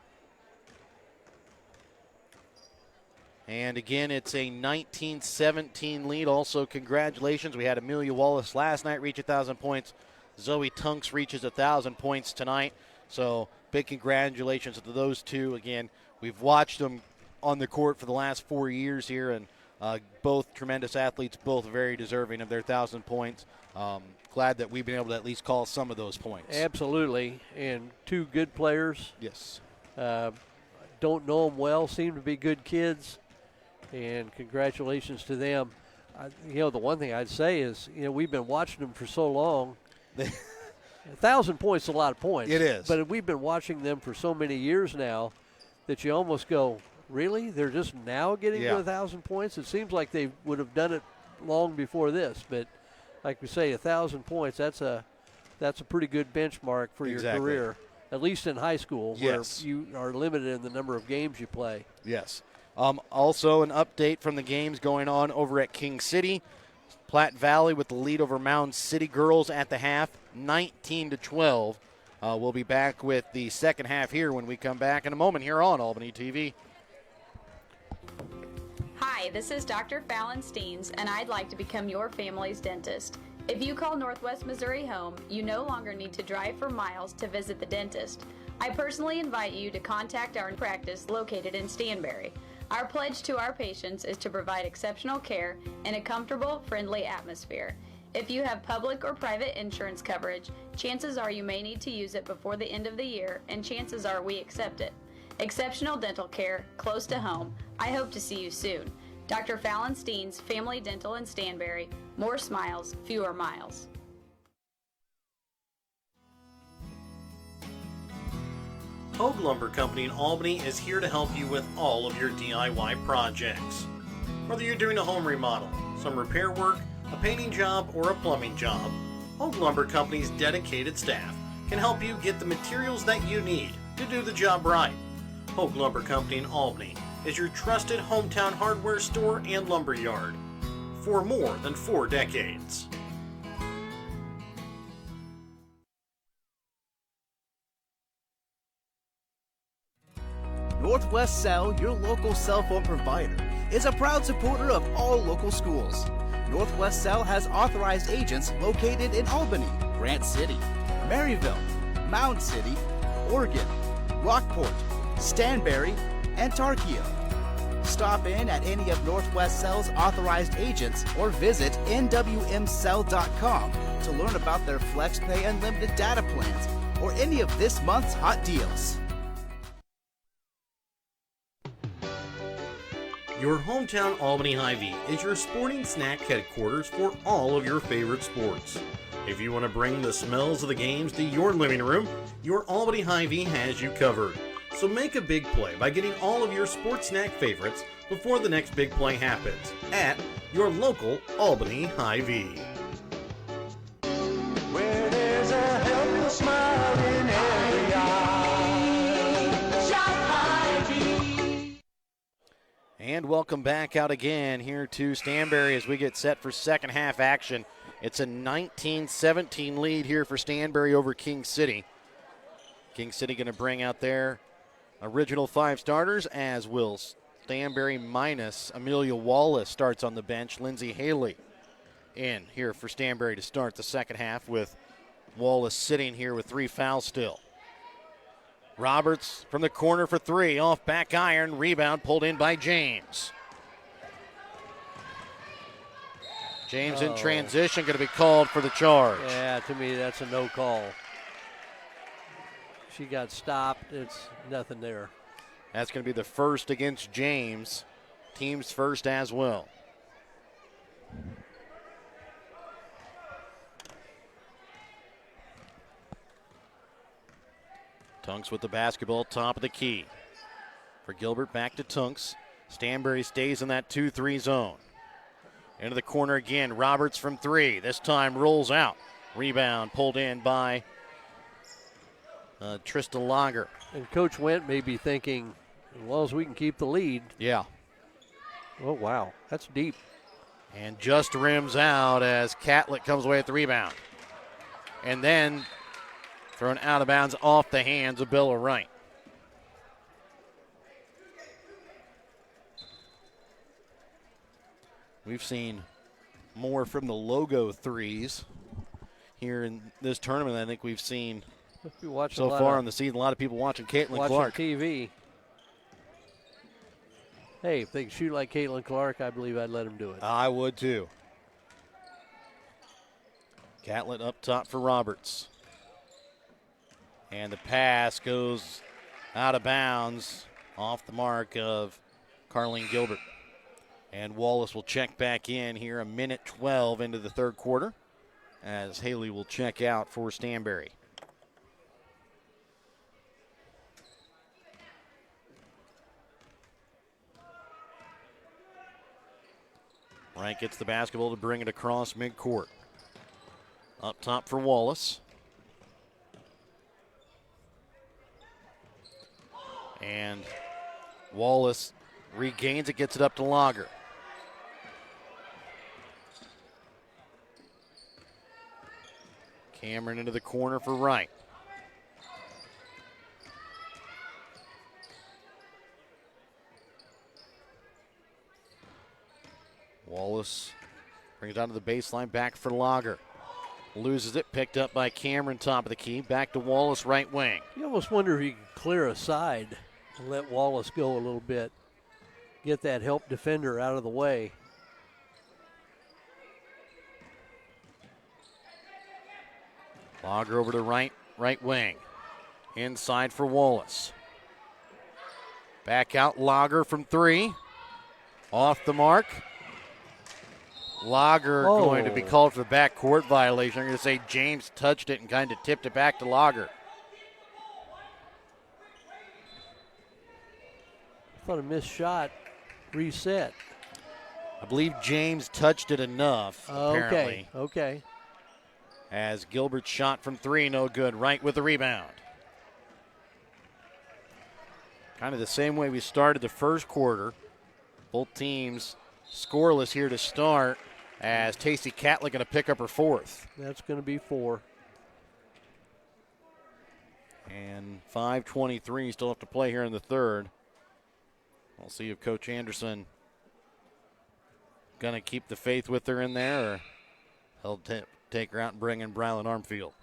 And again, it's a 19-17 lead. Also, congratulations. We had Amelia Wallace last night reach 1,000 points. Zoe Tunks reaches 1,000 points tonight. So big congratulations to those two. Again, we've watched them on the court for the last 4 years here, and both tremendous athletes, both very deserving of their 1,000 points. Glad that we've been able to at least call some of those points. Absolutely, and 2 good players. Yes. Don't know them well, seem to be good kids, and congratulations to them. The one thing I'd say is, we've been watching them for so long. 1,000 points is a lot of points. It is. But we've been watching them for so many years now that you almost go, really? They're just now getting to 1,000 points? It seems like they would have done it long before this. But like we say, 1,000 points, that's a pretty good benchmark for your career, at least in high school, where you are limited in the number of games you play. Yes. Also, an update from the games going on over at King City. Platte Valley with the lead over Mound City girls at the half, 19-12. We'll be back with the second half here when we come back in a moment here on Albany TV. Hi, this is Dr. Fallon Steens, and I'd like to become your family's dentist. If you call Northwest Missouri home, you no longer need to drive for miles to visit the dentist. I personally invite you to contact our practice located in Stanberry. Our pledge to our patients is to provide exceptional care in a comfortable, friendly atmosphere. If you have public or private insurance coverage, chances are you may need to use it before the end of the year, and chances are we accept it. Exceptional dental care, close to home. I hope to see you soon. Dr. Fallon Steens, Family Dental in Stanberry. More smiles, fewer miles. Hogue Lumber Company in Albany is here to help you with all of your DIY projects. Whether you're doing a home remodel, some repair work, a painting job, or a plumbing job, Hogue Lumber Company's dedicated staff can help you get the materials that you need to do the job right. Hogue Lumber Company in Albany is your trusted hometown hardware store and lumber yard for more than 4 decades. Northwest Cell, your local cell phone provider, is a proud supporter of all local schools. Northwest Cell has authorized agents located in Albany, Grant City, Maryville, Mound City, Oregon, Rockport, Stanberry, and Tarkio. Stop in at any of Northwest Cell's authorized agents or visit nwmcell.com to learn about their FlexPay unlimited data plans or any of this month's hot deals. Your hometown Albany Hy-Vee is your sporting snack headquarters for all of your favorite sports. If you want to bring the smells of the games to your living room, your Albany Hy-Vee has you covered. So make a big play by getting all of your sports snack favorites before the next big play happens at your local Albany Hy-Vee. Where there's a helpful smile in every eye. Shop Hy-Vee. And welcome back out again here to Stanberry as we get set for second half action. It's a 19-17 lead here for Stanberry over King City. King City going to bring out their original 5 starters, as will Stanberry minus Amelia Wallace starts on the bench. Lindsay Haley in here for Stanberry to start the second half, with Wallace sitting here with 3 fouls still. Roberts from the corner for 3, off back iron, rebound pulled in by James. James in transition, going to be called for the charge. Yeah, to me that's a no call. She got stopped. It's nothing there. That's going to be the first against James. Team's first as well. Tunks with the basketball, top of the key. For Gilbert, back to Tunks. Stanberry stays in that 2-3 zone. Into the corner again. Roberts from 3. This time rolls out. Rebound pulled in by Trista Lager. And Coach Went may be thinking, as long as we can keep the lead. Yeah. Oh, wow. That's deep. And just rims out as Catlett comes away with the rebound. And then thrown out of bounds off the hands of Billa Wright. We've seen more from the logo threes here in this tournament than I think we've seen so far on the season. A lot of people watching Caitlin Clark. TV. Hey, if they can shoot like Caitlin Clark, I believe I'd let them do it. I would too. Catlett up top for Roberts. And the pass goes out of bounds off the mark of Carlene Gilbert. And Wallace will check back in here, a minute 12 into the third quarter, as Haley will check out for Stanberry. Wright gets the basketball to bring it across midcourt. Up top for Wallace. And Wallace regains it, gets it up to Lager. Cameron into the corner for Wright. Wallace brings it down to the baseline, back for Lager. Loses it, picked up by Cameron, top of the key. Back to Wallace, right wing. You almost wonder if he could clear a side and let Wallace go a little bit. Get that help defender out of the way. Lager over to right wing. Inside for Wallace. Back out Lager from 3. Off the mark. Lager going to be called for the backcourt violation. I'm going to say James touched it and kind of tipped it back to Lager. I thought a missed shot. Reset. I believe James touched it enough, apparently. Okay. As Gilbert's shot from 3, no good. Wright with the rebound. Kind of the same way we started the first quarter. Both teams scoreless here to start, as Tacey Catlett going to pick up her 4th. That's going to be 4. And 5:23 still have to play here in the third. We'll see if Coach Anderson going to keep the faith with her in there, or he'll take her out and bring in Brylan Armfield.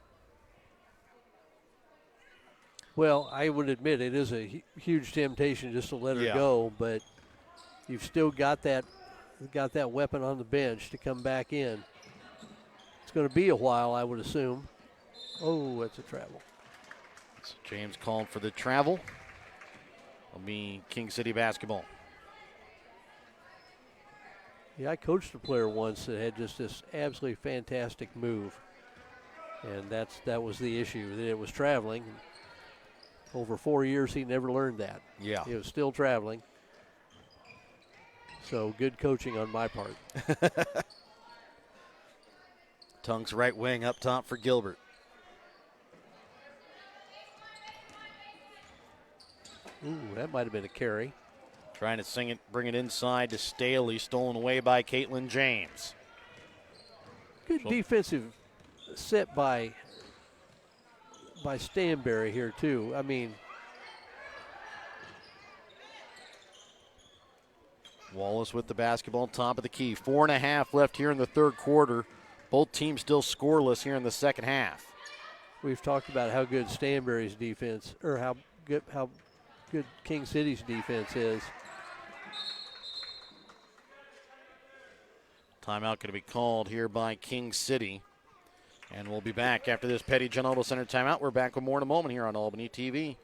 Well, I would admit it is a huge temptation just to let her go, but you've still got that weapon on the bench to come back in. It's going to be a while, I would assume. Oh, that's a travel. So James called for the travel. It'll be King City basketball. Yeah, I coached a player once that had just this absolutely fantastic move, and that was the issue, that it was traveling. Over 4 years, he never learned that. Yeah. He was still traveling. So good coaching on my part. Tunks right wing up top for Gilbert. Ooh, that might have been a carry. Trying to bring it inside to Staley, stolen away by Caitlin James. Good defensive set by Stanberry here too. I mean, Wallace with the basketball, top of the key. 4.5 left here in the third quarter. Both teams still scoreless here in the second half. We've talked about how good Stanberry's defense, or how good King City's defense is. Timeout going to be called here by King City. And we'll be back after this Petty John Auto Center timeout. We're back with more in a moment here on Albany TV.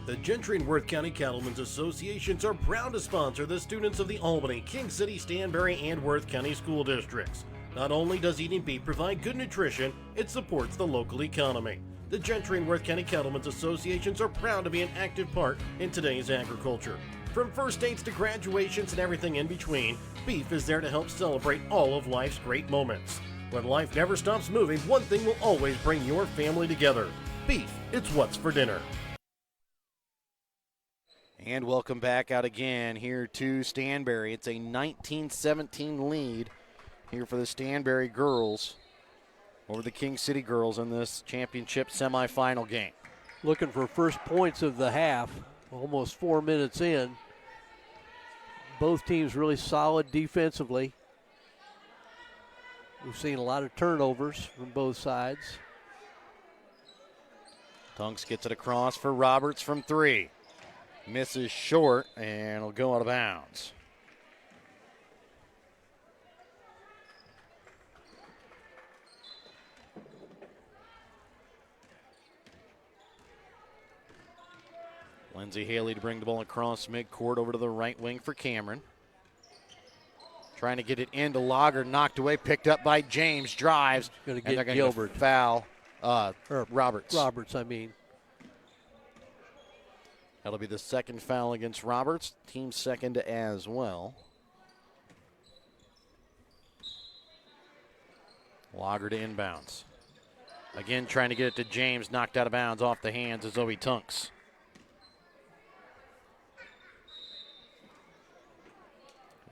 The Gentry and Worth County Cattlemen's Associations are proud to sponsor the students of the Albany, King City, Stanberry, and Worth County school districts. Not only does eating beef provide good nutrition, it supports the local economy. The Gentry and Worth County Cattlemen's Associations are proud to be an active part in today's agriculture. From first dates to graduations and everything in between, beef is there to help celebrate all of life's great moments. When life never stops moving, one thing will always bring your family together. Beef, it's what's for dinner. And welcome back out again here to Stanberry. It's a 19-17 lead here for the Stanberry girls over the King City girls in this championship semifinal game. Looking for first points of the half, almost 4 minutes in. Both teams really solid defensively. We've seen a lot of turnovers from both sides. Tunks gets it across for Roberts from 3. Misses short, and it'll go out of bounds. Lindsay Haley to bring the ball across midcourt over to the right wing for Cameron. Trying to get it into Lager, knocked away, picked up by James, drives. Going to and get they're Gilbert. Gonna foul Roberts. Roberts, I mean. That'll be the second foul against Roberts. Team second as well. Lager to inbounds. Again, trying to get it to James, knocked out of bounds off the hands of Zoe Tunks.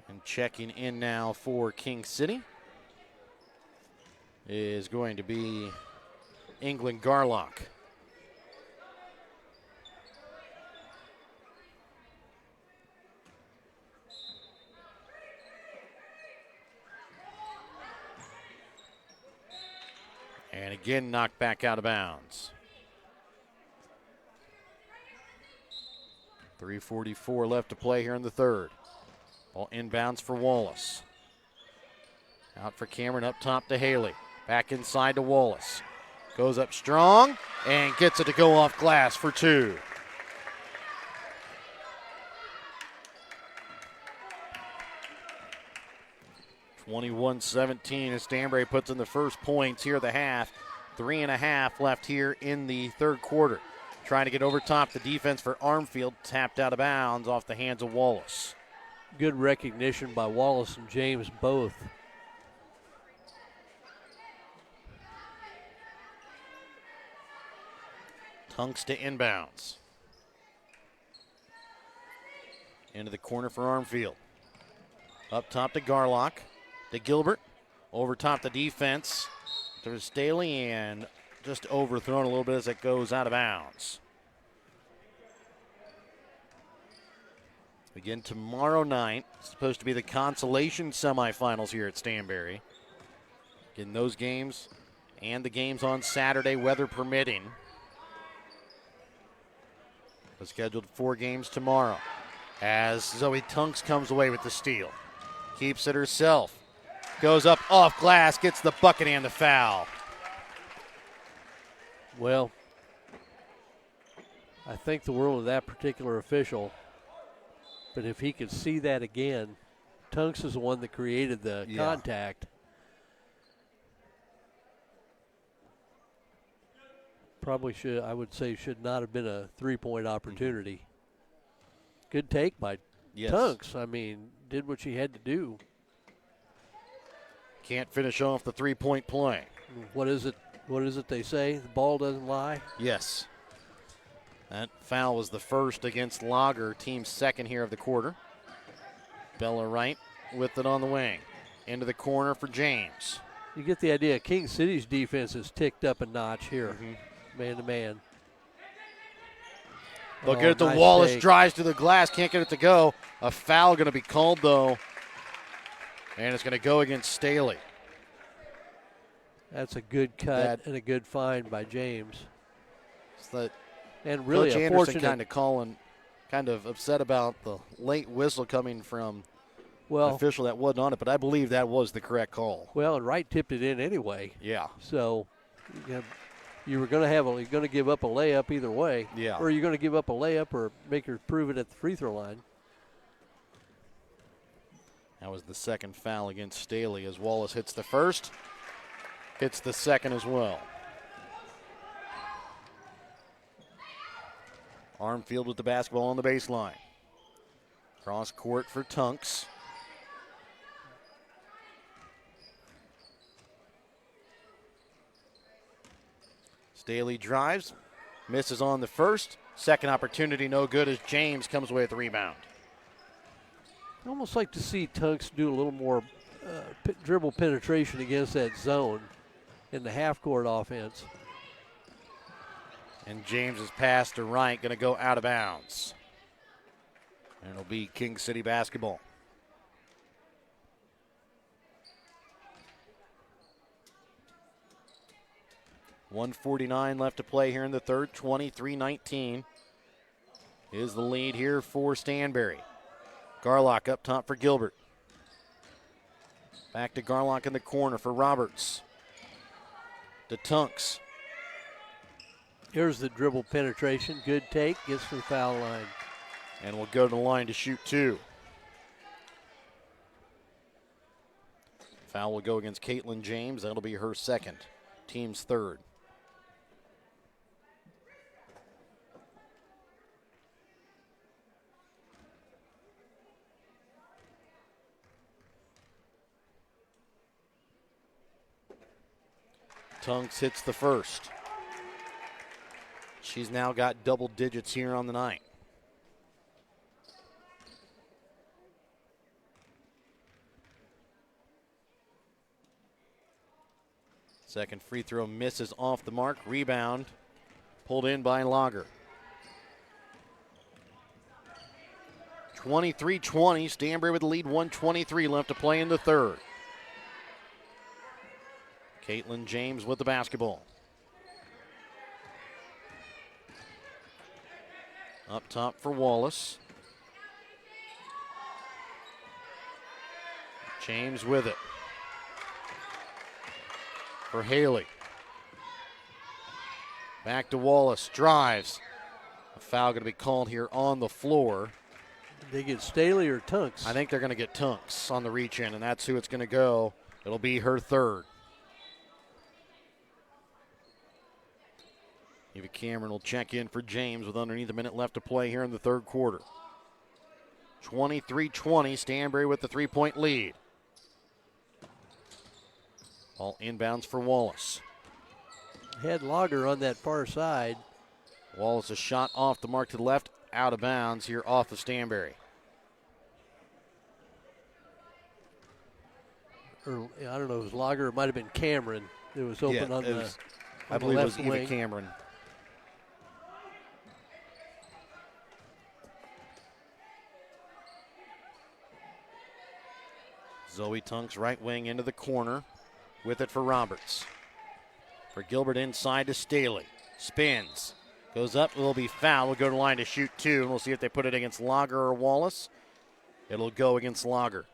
And checking in now for King City is going to be England Garlock. And again, knocked back out of bounds. 3:44 left to play here in the third. Ball inbounds for Wallace. Out for Cameron, up top to Haley. Back inside to Wallace. Goes up strong and gets it to go off glass for 2. (21-17) as Stanberry puts in the first points here of the half. 3.5 left here in the third quarter. Trying to get over top. The defense for Armfield tapped out of bounds off the hands of Wallace. Good recognition by Wallace and James both. Tunks to inbounds. Into the corner for Armfield. Up top to Garlock. To Gilbert. Over top the defense. To Staley and just overthrown a little bit as it goes out of bounds. Again, tomorrow night, it's supposed to be the consolation semifinals here at Stanberry. Again, those games and the games on Saturday, weather permitting. The scheduled 4 games tomorrow as Zoe Tunks comes away with the steal. Keeps it herself. Goes up off glass, gets the bucket and the foul. Well, I think the world of that particular official. But if he could see that again, Tunks is the one that created the contact. Probably should not have been a 3-point opportunity. Good take by Tunks. I mean, did what she had to do. Can't finish off the 3-point play. What is it they say? The ball doesn't lie? Yes. That foul was the first against Lager, team second here of the quarter. Bella Wright with it on the wing. Into the corner for James. You get the idea. King City's defense is ticked up a notch here, man to man. They'll get it to Wallace, drives to the glass, can't get it to go. A foul going to be called, though, and it's going to go against Staley. That's a good cut and a good find by James. And really Coach a Anderson fortunate kind of upset about the late whistle coming from an well, official that wasn't on it, but I believe that was the correct call. well, and Wright tipped it in anyway. Yeah. So you were going to you're going to give up a layup either way. Yeah. Or you're going to give up a layup or make her prove it at the free throw line. That was the second foul against Staley as Wallace hits the first, hits the second as well. Armfield with the basketball on the baseline. Cross court for Tunks. Staley drives, misses on the first. Second opportunity no good as James comes away with the rebound. I'd almost like to see Tunks do a little more dribble penetration against that zone in the half-court offense. And James's pass to Wright going to go out of bounds. And it'll be King City basketball. .149 left to play here in the third. 23-19 is the lead here for Stanberry. Garlock up top for Gilbert. Back to Garlock in the corner for Roberts. To Tunks. Here's the dribble penetration. Good take. Gets to the foul line. And will go to the line to shoot two. Foul will go against Caitlin James. That'll be her second. Team's third. Tunks hits the first. She's now got double digits here on the night. Second free throw misses off the mark. Rebound pulled in by Lager. 23-20. Stanberry with the lead. 1:23 left to play in the third. Caitlin James with the basketball. Up top for Wallace. James with it. For Haley. Back to Wallace. Drives. A foul going to be called here on the floor. Did they get Staley or Tunks? I think they're going to get Tunks on the reach in, and that's who it's going to go. It'll be her third. Eva Cameron will check in for James with underneath a minute left to play here in the third quarter. 23-20, Stanberry with the three-point lead. Ball inbounds for Wallace. Had Lager on that far side. Wallace a shot off the mark to the left, out of bounds here off of Stanberry. Or, I don't know, it was Lager, it might have been Cameron. It was open on the I believe it was left wing. Eva Cameron. Zoe Tunks right wing into the corner with it for Roberts. For Gilbert inside to Staley. Spins. Goes up, will be fouled. Will go to the line to shoot two, and we'll see if they put it against Lager or Wallace. It'll go against Lager.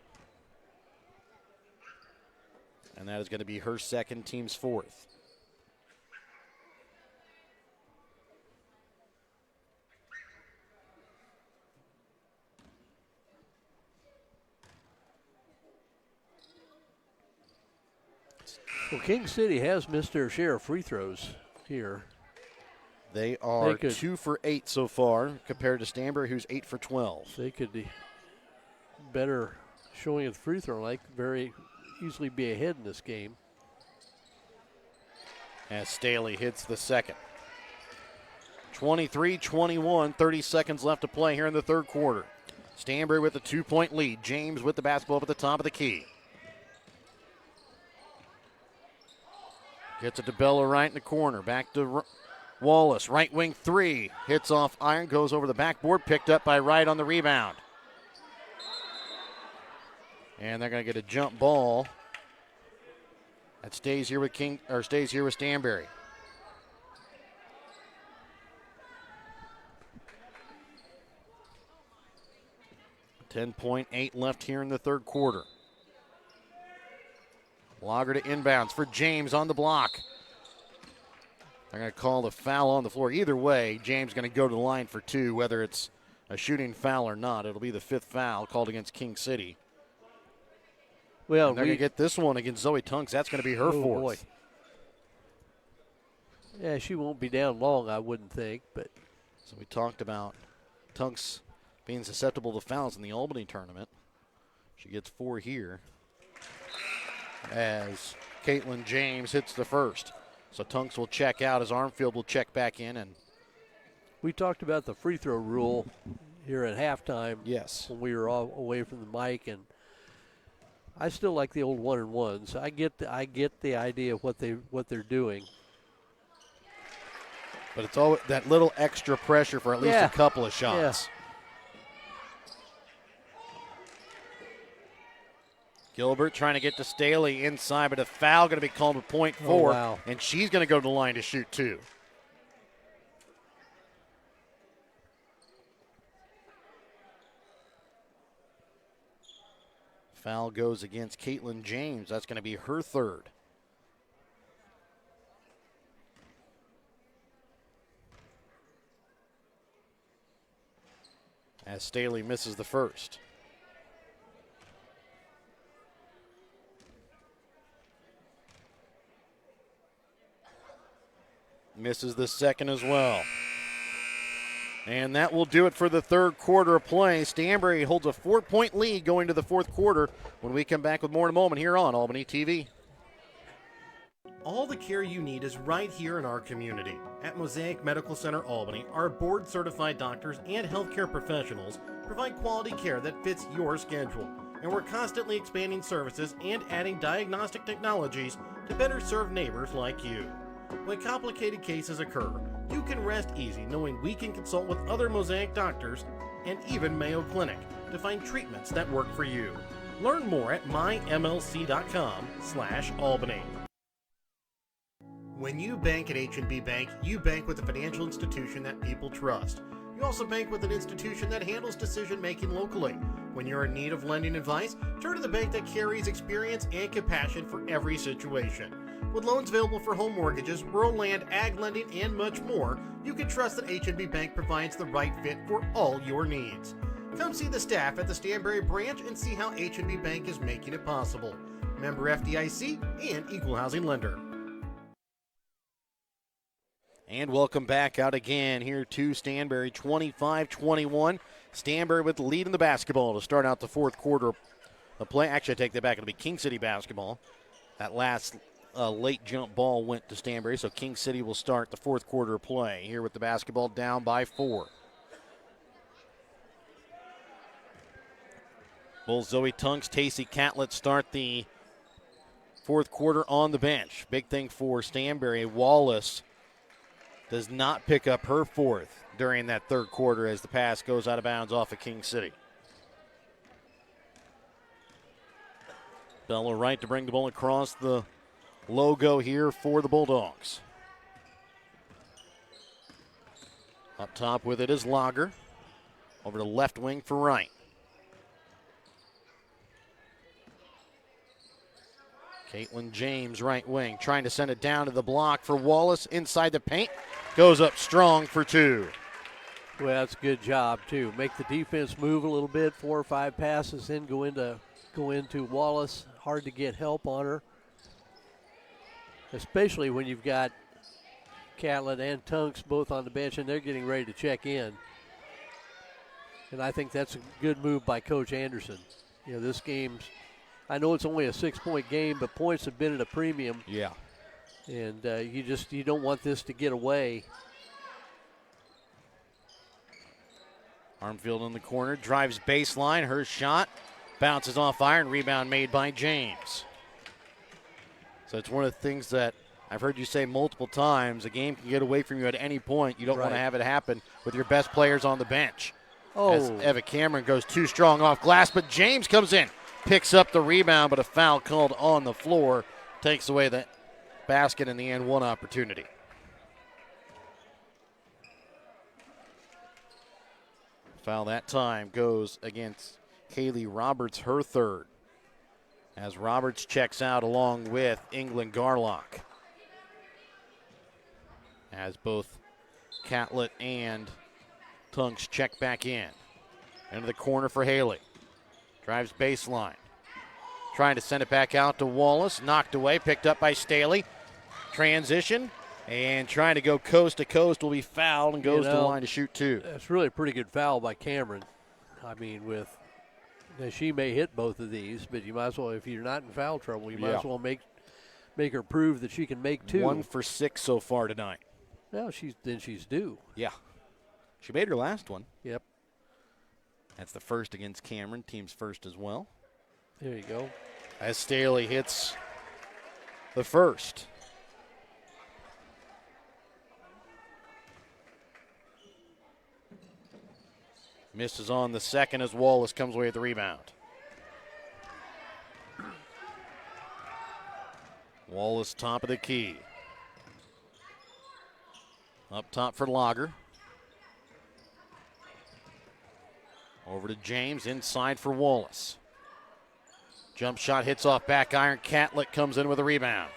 And that is going to be her second, team's fourth. Well, King City has missed their share of free throws here. They are 2 for 8 so far compared to Stanberry, who's 8 for 12. They could be better showing at the free throw line, very easily be ahead in this game. As Staley hits the second. 23-21, 30 seconds left to play here in the third quarter. Stanberry with a 2-point lead. James with the basketball up at the top of the key. Gets it to Bella right in the corner. Back to Wallace. Right wing three. Hits off iron. Goes over the backboard. Picked up by Wright on the rebound. And they're going to get a jump ball that stays here with Stanberry. .8 left here in the third quarter. Lager to inbounds for James on the block. They're going to call the foul on the floor. Either way, James going to go to the line for 2, whether it's a shooting foul or not. It'll be the 5th foul called against King City. Well, and they're going to get this one against Zoe Tunks. That's going to be her 4th. Boy. Yeah, she won't be down long, I wouldn't think. But so we talked about Tunks being susceptible to fouls in the Albany tournament. She gets 4 here as Caitlin James hits the first. So Tunks will check out as Armfield will check back in. And we talked about the free throw rule here at halftime. Yes. When we were all away from the mic, and I still like the old 1-and-1s. I get the idea of what they're doing. But it's always that little extra pressure for at least a couple of shots. Yeah. Gilbert trying to get to Staley inside, but a foul going to be called with .4, wow. And she's going to go to the line to shoot 2. Foul goes against Caitlin James. That's going to be her 3rd. As Staley misses the first. Misses the second as well. And that will do it for the third quarter of play. Stanberry holds a 4-point lead going to the fourth quarter when we come back with more in a moment here on Albany TV. All the care you need is right here in our community. At Mosaic Medical Center Albany, our board-certified doctors and healthcare professionals provide quality care that fits your schedule. And we're constantly expanding services and adding diagnostic technologies to better serve neighbors like you. When complicated cases occur, you can rest easy knowing we can consult with other Mosaic doctors and even Mayo Clinic to find treatments that work for you. Learn more at mymlc.com/Albany. When you bank at H&B Bank, you bank with a financial institution that people trust. You also bank with an institution that handles decision-making locally. When you're in need of lending advice, turn to the bank that carries experience and compassion for every situation. With loans available for home mortgages, rural land, ag lending, and much more, you can trust that H&B Bank provides the right fit for all your needs. Come see the staff at the Stanberry branch and see how H&B Bank is making it possible. Member FDIC and equal housing lender. And welcome back out again here to Stanberry, 25-21. Stanberry with the lead in the basketball to start out the fourth quarter of play. Actually, I take that back. It'll be King City basketball. That last late jump ball went to Stanberry, so King City will start the fourth quarter of play here with the basketball down by 4. Both Zoe Tunks, Tacey Catlett start the fourth quarter on the bench. Big thing for Stanberry. Wallace does not pick up her 4th during that third quarter as the pass goes out of bounds off of King City. Bella Wright to bring the ball across the logo here for the Bulldogs. Up top with it is Lager. Over to left wing for Wright. Caitlin James, right wing, trying to send it down to the block for Wallace inside the paint. Goes up strong for 2. Well, that's a good job, too. Make the defense move a little bit, 4 or 5 passes, then go into Wallace. Hard to get help on her, especially when you've got Catlett and Tunks both on the bench, and they're getting ready to check in. And I think that's a good move by Coach Anderson. You know, this game's, I know it's only a 6-point game, but points have been at a premium. Yeah. And you don't want this to get away. Armfield in the corner, drives baseline, her shot bounces off iron, rebound made by James. So it's one of the things that I've heard you say multiple times, a game can get away from you at any point. You don't want to have it happen with your best players on the bench. Oh. As Eva Cameron goes too strong off glass, but James comes in, picks up the rebound, but a foul called on the floor takes away the basket in the end one opportunity. Foul that time goes against Kaylee Roberts, her third, as Roberts checks out along with England Garlock, as both Catlett and Tunks check back in. Into the corner for Haley. Drives baseline. Trying to send it back out to Wallace. Knocked away, picked up by Staley. Transition, and trying to go coast to coast will be fouled and goes to the line to shoot two. That's really a pretty good foul by Cameron. I mean, now she may hit both of these, but you might as well, if you're not in foul trouble, you might as well make her prove that she can make two. 1 for 6 so far tonight. No, she's due. Yeah. She made her last one. Yep. That's the first against Cameron, team's first as well. There you go. As Staley hits the first. Misses on the second as Wallace comes away with the rebound. Wallace top of the key. Up top for Lager. Over to James, inside for Wallace. Jump shot hits off back iron. Catlett comes in with a rebound.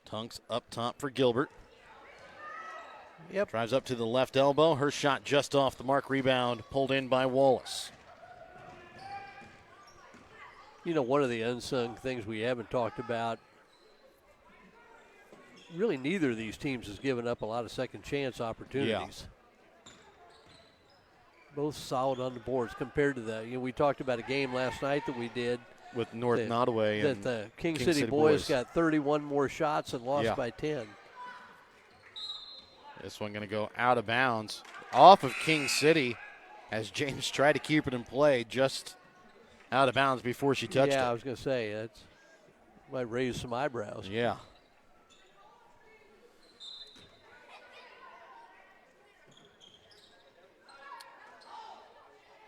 Tunks up top for Gilbert. Yep. Drives up to the left elbow. Her shot just off the mark. Rebound pulled in by Wallace. You know, one of the unsung things we haven't talked about, really neither of these teams has given up a lot of second chance opportunities. Both solid on the boards compared to the, we talked about a game last night that we did with North Nottoway. That the King City boys got 31 more shots and lost by 10. This one going to go out of bounds off of King City as James tried to keep it in play, just out of bounds before she touched it. Yeah, I was going to say, that might raise some eyebrows. Yeah.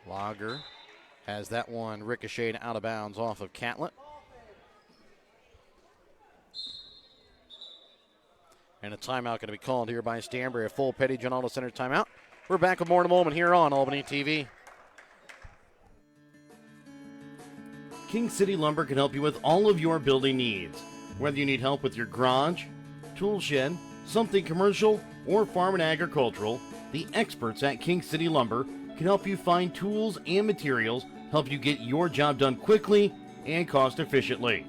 Lager has that one ricocheted out of bounds off of Catlett. And a timeout going to be called here by Stanberry, a full Petty John Auto Center timeout. We're back with more in a moment here on Albany TV. King City Lumber can help you with all of your building needs. Whether you need help with your garage, tool shed, something commercial, or farm and agricultural, the experts at King City Lumber can help you find tools and materials, help you get your job done quickly and cost efficiently.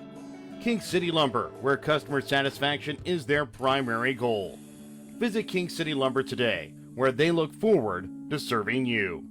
King City Lumber, where customer satisfaction is their primary goal. Visit King City Lumber today, where they look forward to serving you.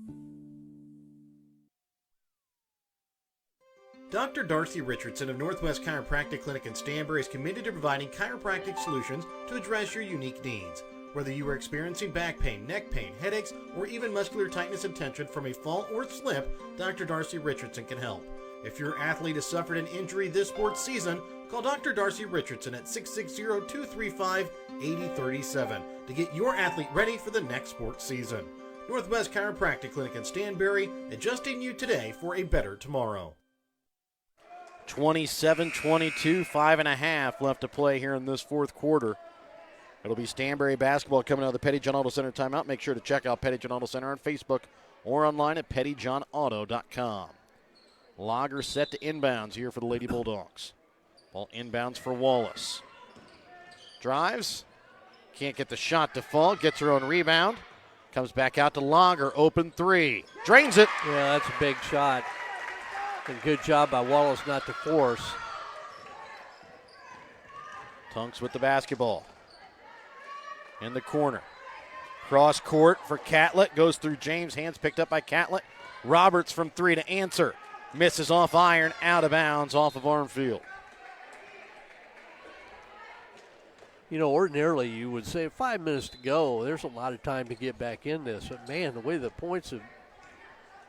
Dr. Darcy Richardson of Northwest Chiropractic Clinic in Stanberry is committed to providing chiropractic solutions to address your unique needs. Whether you are experiencing back pain, neck pain, headaches, or even muscular tightness and tension from a fall or slip, Dr. Darcy Richardson can help. If your athlete has suffered an injury this sports season, call Dr. Darcy Richardson at 660-235-8037 to get your athlete ready for the next sports season. Northwest Chiropractic Clinic in Stanberry, adjusting you today for a better tomorrow. 27-22, 5.5 left to play here in this fourth quarter. It'll be Stanberry basketball coming out of the Petty John Auto Center timeout. Make sure to check out Petty John Auto Center on Facebook or online at pettyjohnauto.com. Lager set to inbounds here for the Lady Bulldogs. Ball inbounds for Wallace. Drives. Can't get the shot to fall. Gets her own rebound. Comes back out to Lager. Open three. Drains it. Yeah, that's a big shot. And good job by Wallace not to force. Tunks with the basketball. In the corner. Cross court for Catlett. Goes through James. Hands picked up by Catlett. Roberts from three to answer. Misses off iron. Out of bounds off of Armfield. You know, ordinarily you would say 5 minutes to go. There's a lot of time to get back in this. But, man, the way the points have,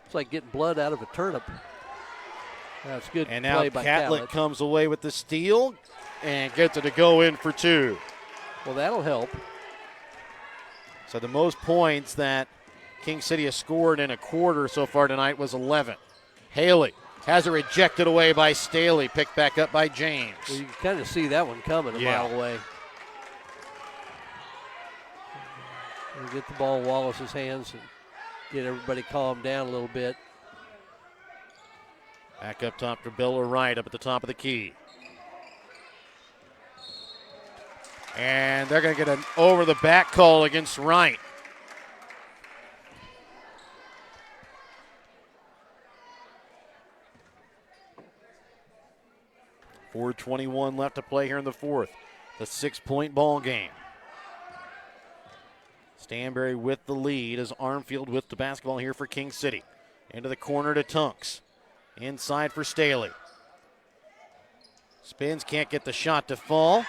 it's like getting blood out of a turnip. That's good and play now by Catlett comes away with the steal and gets it to go in for two. Well, that'll help. So the most points that King City has scored in a quarter so far tonight was 11. Haley has it rejected away by Staley, picked back up by James. Well, you can kind of see that one coming a mile away. And get the ball in Wallace's hands and get everybody calmed down a little bit. Back up top to Biller Wright up at the top of the key. And they're going to get an over-the-back call against Wright. .421 left to play here in the fourth. The 6-point ball game. Stanberry with the lead as Armfield with the basketball here for King City. Into the corner to Tunks. Inside for Staley. Spins, can't get the shot to fall.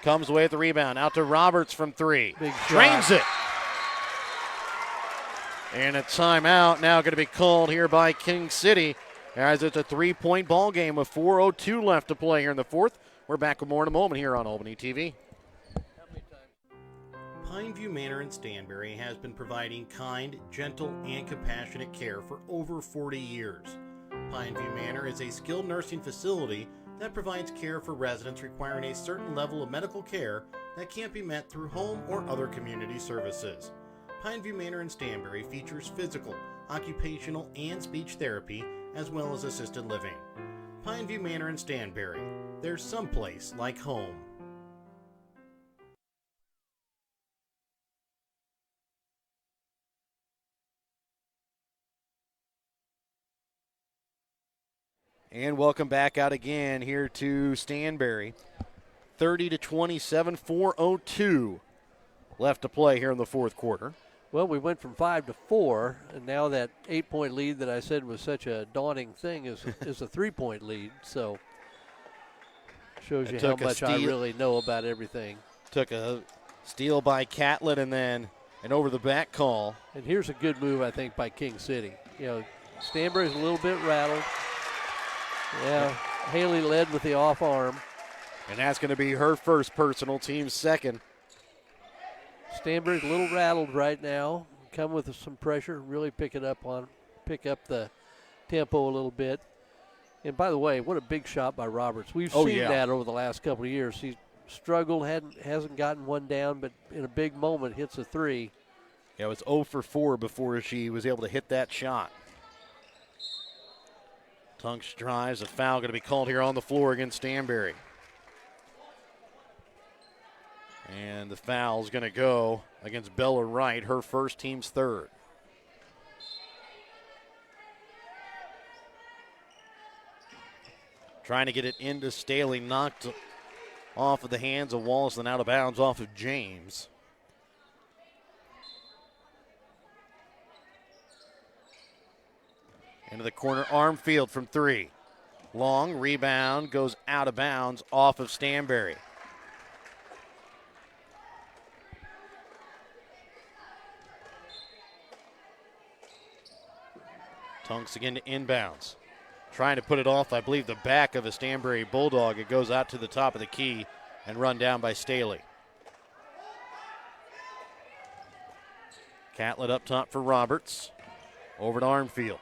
Comes away with the rebound. Out to Roberts from three. Drains it. And a timeout now going to be called here by King City as it's a 3-point ball game with 4:02 left to play here in the fourth. We're back with more in a moment here on Albany TV. Pineview Manor in Stanberry has been providing kind, gentle, and compassionate care for over 40 years. Pineview Manor is a skilled nursing facility that provides care for residents requiring a certain level of medical care that can't be met through home or other community services. Pineview Manor in Stanberry features physical, occupational, and speech therapy, as well as assisted living. Pineview Manor in Stanberry. There's someplace like home. And welcome back out again here to Stanberry. 30-27, 4:02 left to play here in the fourth quarter. Well, we went from 5 to 4, and now that 8-point lead that I said was such a daunting thing is a 3-point lead. So shows you how much I really know about everything. Took a steal by Catlett and then an over-the-back call. And here's a good move, I think, by King City. You know, Stanberry's a little bit rattled. Yeah, Haley led with the off arm. And that's going to be her first personal, team's second. Stanberry's a little rattled right now. Come with some pressure, really pick up the tempo a little bit. And by the way, what a big shot by Roberts. We've seen that over the last couple of years. He's struggled, hasn't gotten one down, but in a big moment hits a three. Yeah, it was 0 for 4 before she was able to hit that shot. Tunks drives, a foul going to be called here on the floor against Stanberry. And the foul's going to go against Bella Wright, her first, team's third. Trying to get it into Staley, knocked off of the hands of Wallace and out of bounds off of James. Into the corner, Armfield from three. Long rebound, goes out of bounds off of Stanberry. Tunks again to inbounds. Trying to put it off, I believe, the back of a Stanberry Bulldog. It goes out to the top of the key and run down by Staley. Catlett up top for Roberts. Over to Armfield.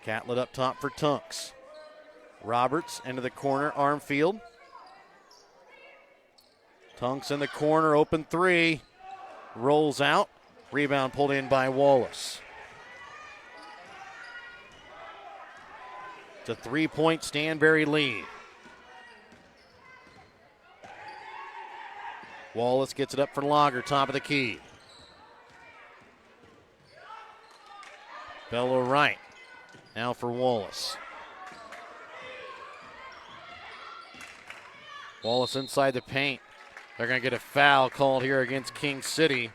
Catlett up top for Tunks. Roberts into the corner, Armfield. Tunks in the corner, open three. Rolls out. Rebound pulled in by Wallace. It's a 3-point Stanberry lead. Wallace gets it up for Lager, top of the key. Bella Wright. Now for Wallace. Wallace inside the paint. They're going to get a foul called here against King City.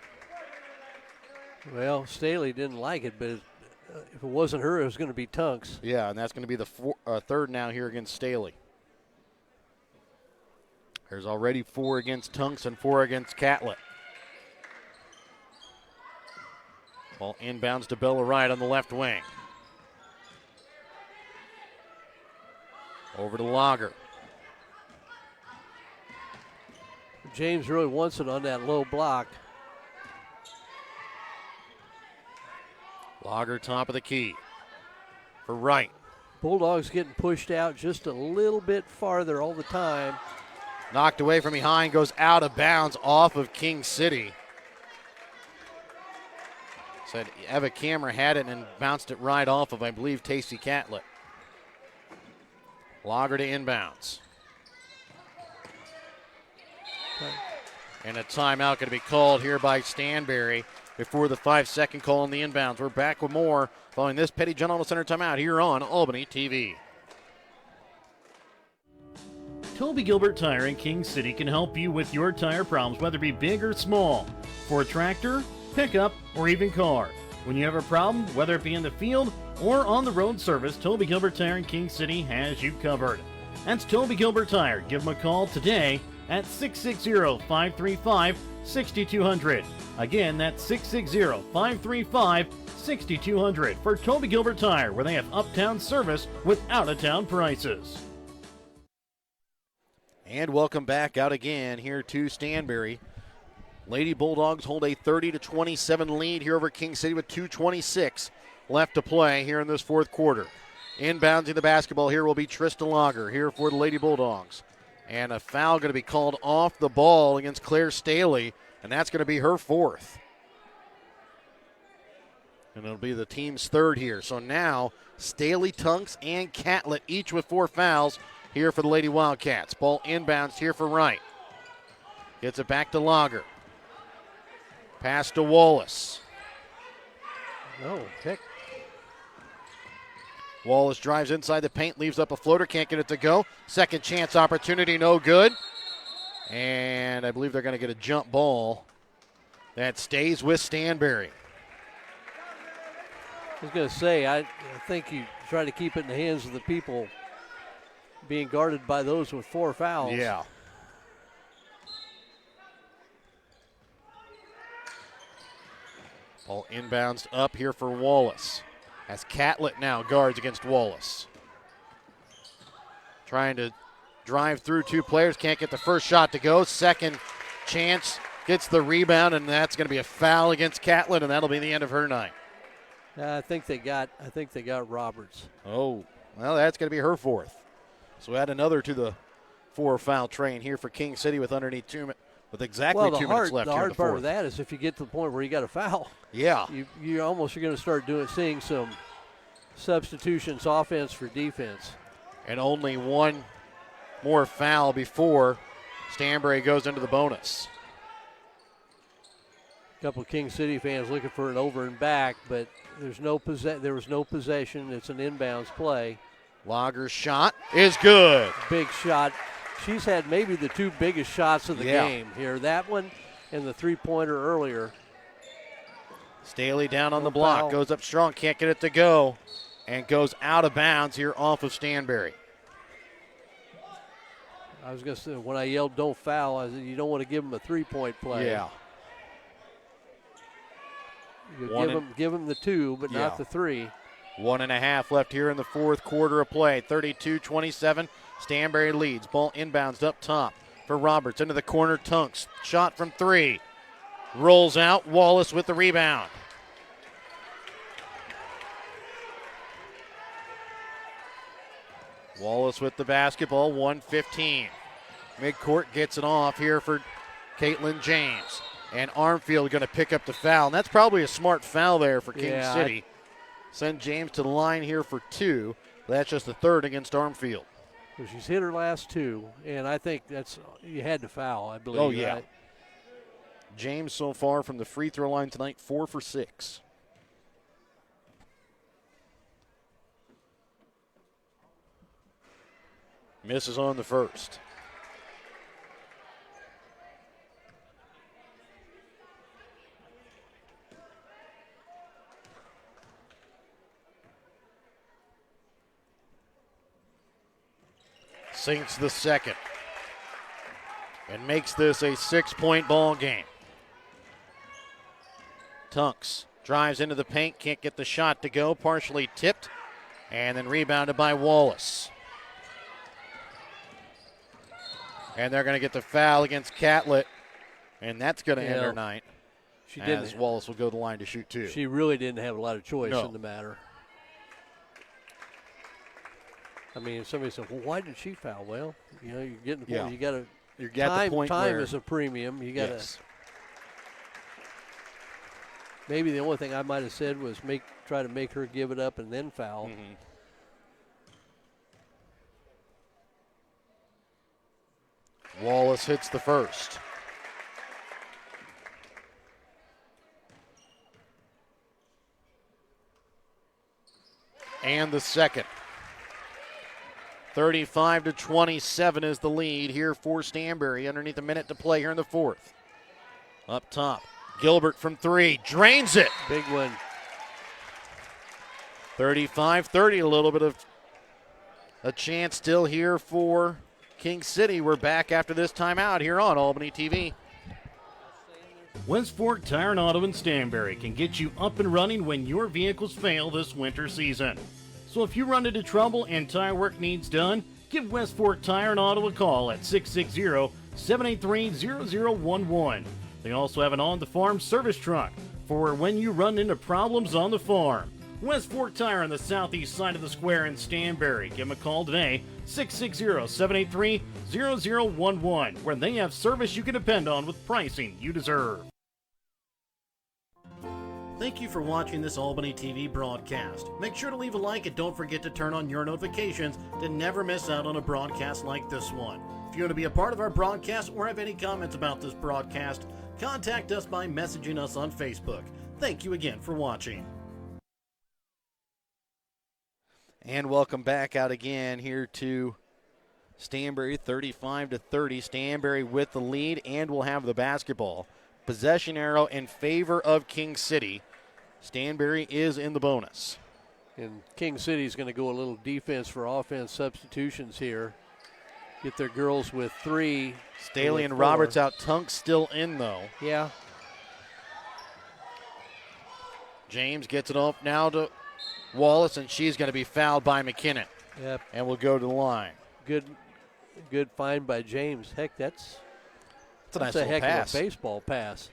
Well, Staley didn't like it, but if it wasn't her, it was going to be Tunks. Yeah, and that's going to be the third now here against Staley. There's already 4 against Tunks and 4 against Catlett. Ball inbounds to Bella Wright on the left wing. Over to Lager. James really wants it on that low block. Lager top of the key for Wright. Bulldogs getting pushed out just a little bit farther all the time. Knocked away from behind, goes out of bounds off of King City. Said Eva Camera had it and bounced it right off of, I believe, Tasty Catlett. Lager to inbounds. And a timeout going to be called here by Stanberry before the 5-second call on the inbounds. We're back with more following this Petty John Auto Center timeout here on Albany TV. Toby Gilbert Tire in King City can help you with your tire problems, whether it be big or small. For a tractor, pickup, or even car. When you have a problem, whether it be in the field or on the road service, Toby Gilbert Tire in King City has you covered. That's Toby Gilbert Tire. Give them a call today at 660-535-6200. Again, that's 660-535-6200 for Toby Gilbert Tire, where they have uptown service with out-of-town prices. And welcome back out again here to Stanberry. Lady Bulldogs hold a 30-27 lead here over King City with 2:26 left to play here in this fourth quarter. Inbounding the basketball here will be Trista Lager here for the Lady Bulldogs. And a foul going to be called off the ball against Claire Staley, and that's going to be her fourth. And it'll be the team's third here. So now Staley, Tunks, and Catlett each with 4 fouls here for the Lady Wildcats. Ball inbounds here for Wright. Gets it back to Lager. Pass to Wallace. No, pick. Wallace drives inside the paint, leaves up a floater, can't get it to go. Second chance opportunity, no good. And I believe they're going to get a jump ball that stays with Stanberry. I was going to say, I think you try to keep it in the hands of the people being guarded by those with 4 fouls. Yeah. Ball inbounds up here for Wallace. As Catlett now guards against Wallace. Trying to drive through 2 players, can't get the first shot to go. Second chance, gets the rebound, and that's going to be a foul against Catlett, and that'll be the end of her night. I think they got Roberts. Oh, well, that's going to be her fourth. So add another to the 4 foul train here for King City with exactly 2 minutes left. The here in hard the part fourth. of that is if you get to the point where you got a foul. Yeah. You're going to start seeing some substitutions, offense for defense. And only 1 more foul before Stanberry goes into the bonus. A couple of King City fans looking for an over and back, but there was no possession. It's an inbounds play. Lager's shot is good. Big shot. She's had maybe the 2 biggest shots of the game here. That one and the 3-pointer earlier. Staley down on the block, foul. goes up strong, can't get it to go, and goes out of bounds here off of Stanberry. I was going to say, when I yelled don't foul, I said you don't want to give them a 3-point play. Yeah. You give them the 2, but not the 3. 1.5 left here in the fourth quarter of play. 32-27. Stanberry leads. Ball inbounds up top for Roberts. Into the corner, Tunks. Shot from 3. Rolls out. Wallace with the rebound. Wallace with the basketball. 1:15. Midcourt gets it off here for Caitlin James. And Armfield going to pick up the foul. And that's probably a smart foul there for King City. Send James to the line here for 2. That's just the 3rd against Armfield. Well, she's hit her last 2, and I think you had to foul, I believe. Oh, yeah. James so far from the free throw line tonight, 4 for 6. Misses on the first. Sinks the second and makes this a 6-point ball game. Tunks drives into the paint, can't get the shot to go, partially tipped, and then rebounded by Wallace. And they're going to get the foul against Catlett, and that's going to end her night. She as didn't. Wallace will go to the line to shoot 2. She really didn't have a lot of choice No. in the matter. I mean, if somebody said, "Well, why did she foul?" Well, you're getting the point. Yeah. You got to. You're at the point time where is a premium. You got to. yes. Maybe the only thing I might have said was try to make her give it up and then foul. Wallace hits the first. And the second. 35-27 is the lead here for Stanberry. Underneath a minute to play here in the fourth. Up top, Gilbert from 3, drains it. Big one. 35-30, a little bit of a chance still here for King City. We're back after this timeout here on Albany TV. West Fork Tire and Auto in Stanberry can get you up and running when your vehicles fail this winter season. So if you run into trouble and tire work needs done, give West Fork Tire and Auto a call at 660-783-0011. They also have an on-the-farm service truck for when you run into problems on the farm. West Fork Tire on the southeast side of the square in Stanberry. Give them a call today, 660-783-0011, where they have service you can depend on with pricing you deserve. Thank you for watching this Albany TV broadcast. Make sure to leave a like and don't forget to turn on your notifications to never miss out on a broadcast like this one. If you want to be a part of our broadcast or have any comments about this broadcast, contact us by messaging us on Facebook. Thank you again for watching. And welcome back out again here to Stanberry, 35-30. Stanberry with the lead, and will have the basketball. Possession arrow in favor of King City. Stanberry is in the bonus. And King City's going to go a little defense for offense substitutions here. Get their girls with 3. Staley and 4. Roberts out. Tunk still in, though. Yeah. James gets it off now to Wallace, and she's going to be fouled by McKinnon. Yep. And will go to the line. Good find by James. Heck, that's a nice a little heck pass. of a baseball pass.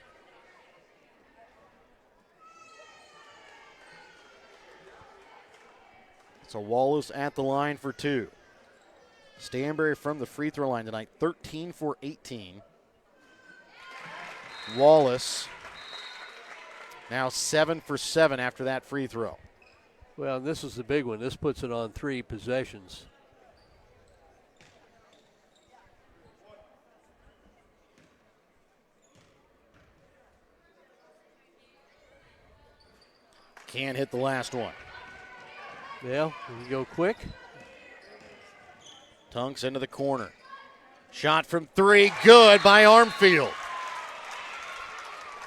So Wallace at the line for 2. Stanberry from the free throw line tonight, 13 for 18. Wallace now 7 for 7 after that free throw. Well, this is the big one. This puts it on 3 possessions. Can't hit the last one. Yeah, we can go quick. Tunks into the corner. Shot from 3, good by Armfield.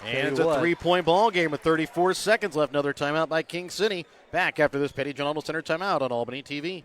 And it's a 3-point ball game with 34 seconds left. Another timeout by King City. Back after this Petty John Auto Center timeout on Albany TV.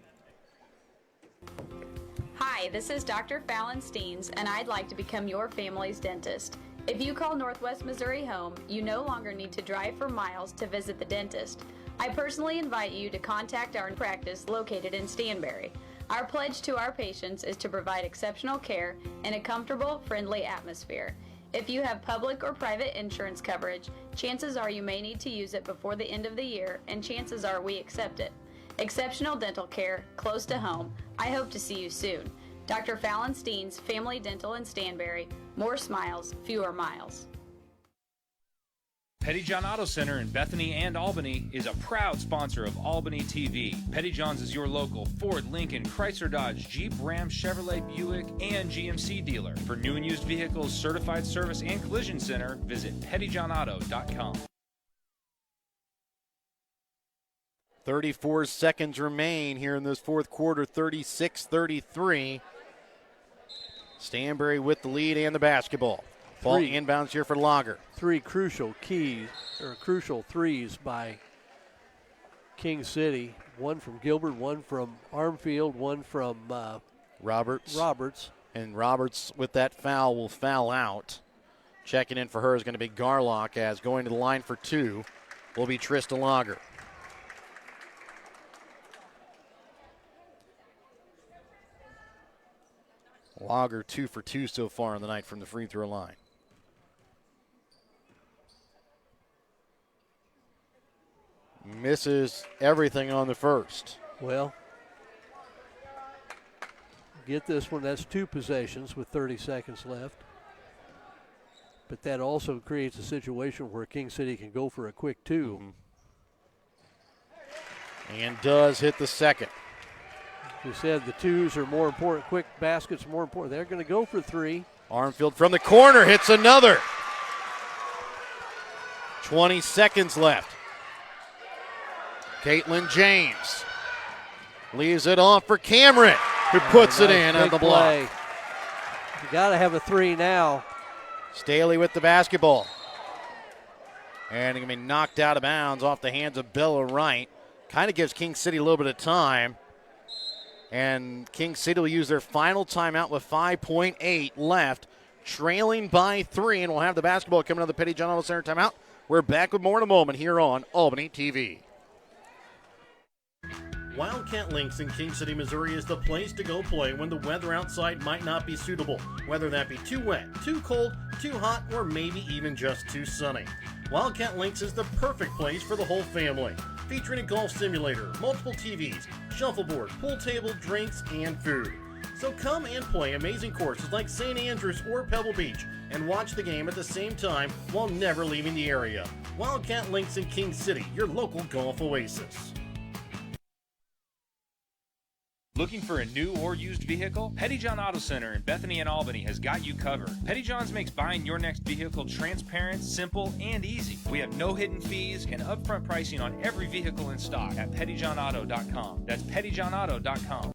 Hi, this is Dr. Fallon Steens, and I'd like to become your family's dentist. If you call Northwest Missouri home, you no longer need to drive for miles to visit the dentist. I personally invite you to contact our practice located in Stanberry. Our pledge to our patients is to provide exceptional care in a comfortable, friendly atmosphere. If you have public or private insurance coverage, chances are you may need to use it before the end of the year, and chances are we accept it. Exceptional dental care, close to home. I hope to see you soon. Dr. Fallon Steens, Family Dental in Stanberry. More smiles, fewer miles. Petty John Auto Center in Bethany and Albany is a proud sponsor of Albany TV. Petty John's is your local Ford, Lincoln, Chrysler, Dodge, Jeep, Ram, Chevrolet, Buick, and GMC dealer. For new and used vehicles, certified service, and collision center, visit pettyjohnauto.com. 34 seconds remain here in this fourth quarter, 36-33. Stanberry with the lead and the basketball. Ball inbounds here for Lager. 3 crucial threes by King City. One from Gilbert, one from Armfield, one from Roberts. And Roberts with that foul will foul out. Checking in for her is going to be Garlock, as going to the line for 2 will be Trista Lager. Lager 2 for 2 so far on the night from the free throw line. Misses everything on the first. Well, get this one. That's 2 possessions with 30 seconds left. But that also creates a situation where King City can go for a quick 2. And does hit the second. You said the 2s are more important. Quick baskets are more important. They're going to go for 3. Armfield from the corner hits another. 20 seconds left. Caitlin James leaves it off for Cameron, who puts it in on the block. You got to have a 3 now. Staley with the basketball. And going to be knocked out of bounds off the hands of Bella Wright. Kind of gives King City a little bit of time. And King City will use their final timeout with 5.8 left, trailing by 3, and we'll have the basketball coming out of the Petty John Auto Center timeout. We're back with more in a moment here on Albany TV. Wildcat Links in King City, Missouri is the place to go play when the weather outside might not be suitable, whether that be too wet, too cold, too hot, or maybe even just too sunny. Wildcat Links is the perfect place for the whole family, featuring a golf simulator, multiple TVs, shuffleboard, pool table, drinks, and food. So come and play amazing courses like St. Andrews or Pebble Beach and watch the game at the same time while never leaving the area. Wildcat Links in King City, your local golf oasis. Looking for a new or used vehicle? Petty John Auto Center in Bethany and Albany has got you covered. Petty John's makes buying your next vehicle transparent, simple, and easy. We have no hidden fees and upfront pricing on every vehicle in stock at pettyjohnauto.com. That's pettyjohnauto.com.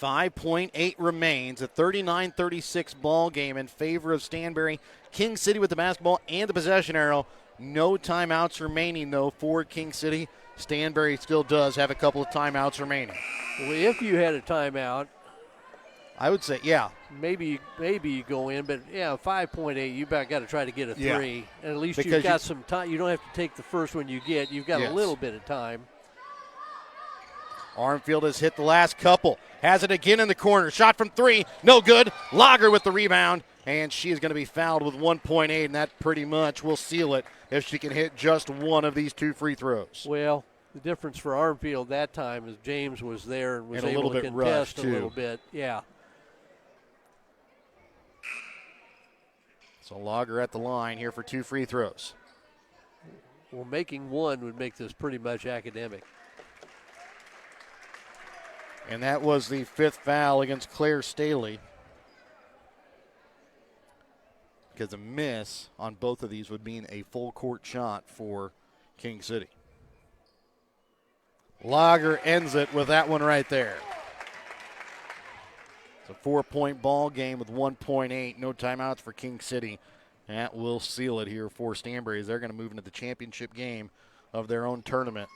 5.8 remains, a 39-36 ball game in favor of Stanberry. King City with the basketball and the possession arrow. No timeouts remaining, though, for King City. Stanberry still does have a couple of timeouts remaining. Well, if you had a timeout, I would say, yeah. maybe you go in, but yeah, 5.8, you got to try to get a 3. Yeah. And at least Because you've got some time. You don't have to take the first one you get. You've got Yes. a little bit of time. Armfield has hit the last couple. Has it again in the corner. Shot from 3. No good. Lager with the rebound. And she is going to be fouled with 1.8, and that pretty much will seal it if she can hit just one of these 2 free throws. Well, the difference for Armfield that time is James was there and was And a able little to bit contest rushed, a too. little bit. Yeah. So Lager at the line here for 2 free throws. Well, making one would make this pretty much academic. And that was the 5th foul against Claire Staley. Because a miss on both of these would mean a full court shot for King City. Lager ends it with that one right there. It's a 4-point ball game with 1.8. No timeouts for King City. That will seal it here for Stanberry as they're going to move into the championship game of their own tournament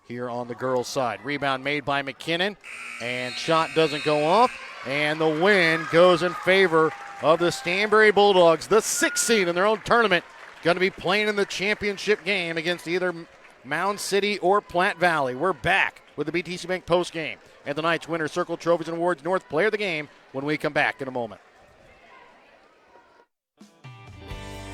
here on the girls' side. Rebound made by McKinnon, and shot doesn't go off, and the win goes in favor of the Stanberry Bulldogs, the 6th seed in their own tournament, going to be playing in the championship game against either Mound City or Platte Valley. We're back with the BTC Bank postgame and tonight's Winter Circle Trophies and Awards North Player of the Game when we come back in a moment.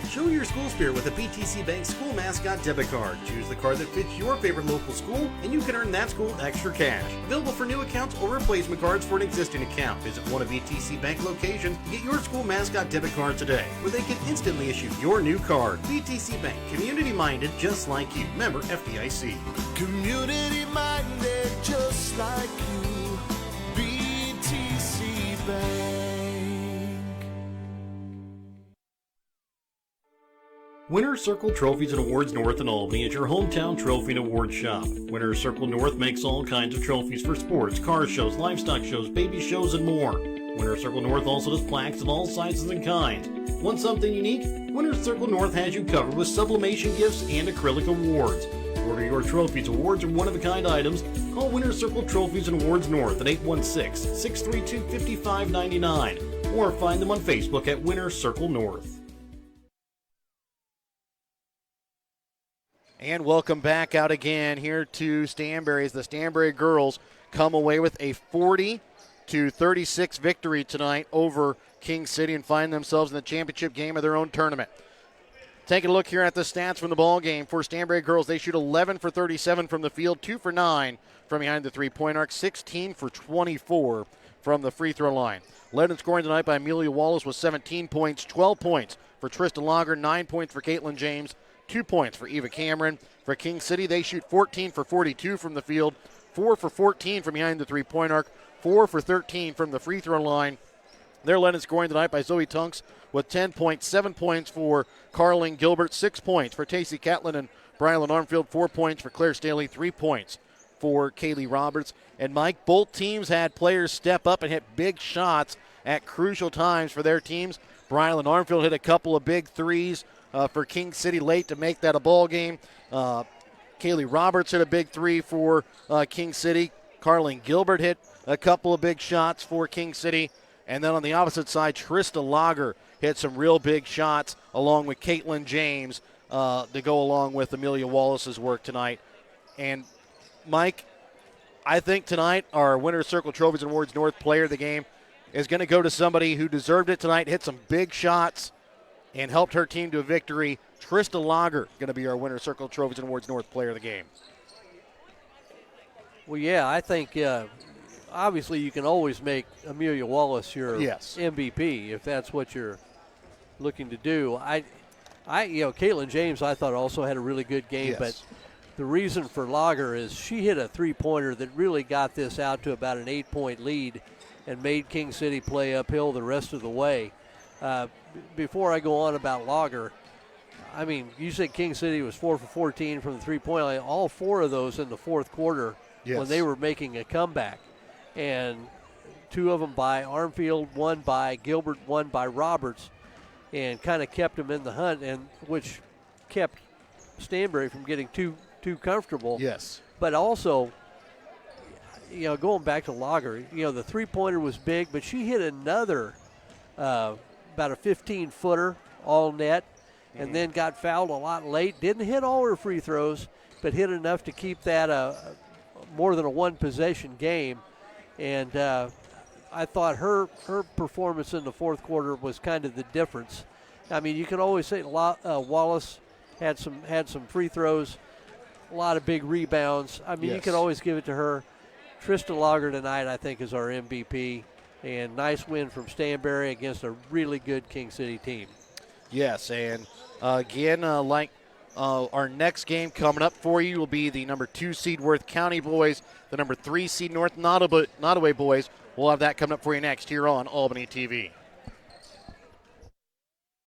Show your school spirit with a BTC Bank School Mascot Debit Card. Choose the card that fits your favorite local school, and you can earn that school extra cash. Available for new accounts or replacement cards for an existing account. Visit one of BTC Bank locations to get your school mascot debit card today, where they can instantly issue your new card. BTC Bank, community-minded just like you. Member FDIC. Community-minded just like you. BTC Bank. Winter Circle Trophies and Awards North in Albany is your hometown trophy and award shop. Winter Circle North makes all kinds of trophies for sports, car shows, livestock shows, baby shows, and more. Winter Circle North also does plaques of all sizes and kinds. Want something unique? Winter Circle North has you covered with sublimation gifts and acrylic awards. Order your trophies, awards, or one-of-a-kind items. Call Winter Circle Trophies and Awards North at 816-632-5599 or find them on Facebook at Winter Circle North. And welcome back out again here to Stanberry as the Stanberry girls come away with a 40 36 victory tonight over King City and find themselves in the championship game of their own tournament. Taking a look here at the stats from the ball game for Stanberry girls, they shoot 11 for 37 from the field, 2 for 9 from behind the three-point arc, 16 for 24 from the free throw line. Led in scoring tonight by Amelia Wallace with 17 points, 12 points for Tristan Lager, 9 points for Caitlin James, 2 points for Eva Cameron. For King City, they shoot 14 for 42 from the field, 4 for 14 from behind the three-point arc, 4 for 13 from the free throw line. They're led in scoring tonight by Zoe Tunks with 10 points, 7 points for Carling Gilbert, 6 points for Tacey Catlin and Brylan Armfield, 4 points for Claire Staley, 3 points for Kaylee Roberts. And Mike, both teams had players step up and hit big shots at crucial times for their teams. Brylan Armfield hit a couple of big threes for King City late to make that a ball game. Kaylee Roberts hit a big three for King City. Carling Gilbert hit a couple of big shots for King City. And then on the opposite side, Trista Lager hit some real big shots along with Caitlin James to go along with Amelia Wallace's work tonight. And, Mike, I think tonight our Winner's Circle Trophies and Awards North Player of the Game is going to go to somebody who deserved it tonight, hit some big shots, and helped her team to a victory. Trista Lager going to be our Winner's Circle Trophies and Awards North Player of the Game. Well, yeah, I think obviously you can always make Amelia Wallace your MVP if that's what you're looking to do. Caitlin James I thought also had a really good game, but the reason for Lager is she hit a three-pointer that really got this out to about an 8-point lead and made King City play uphill the rest of the way. Before I go on about Lager, I mean, you said King City was 4 for 14 from the three-point line. All 4 of those in the fourth quarter when they were making a comeback. And 2 of them by Armfield, 1 by Gilbert, 1 by Roberts, and kind of kept them in the hunt, and which kept Stanberry from getting too comfortable. Yes. But also, going back to Lager, the three-pointer was big, but she hit another about a 15-footer all net, and then got fouled a lot late. Didn't hit all her free throws, but hit enough to keep that more than a one-possession game. And I thought her performance in the fourth quarter was kind of the difference. I mean, you can always say Wallace had some free throws, a lot of big rebounds. I mean, you can always give it to her. Trista Lager tonight, I think, is our MVP. And nice win from Stanberry against a really good King City team. Yes, and again, our next game coming up for you will be the number 2 seed Worth County boys, the number 3 seed North Nottoway boys. We'll have that coming up for you next here on Albany TV.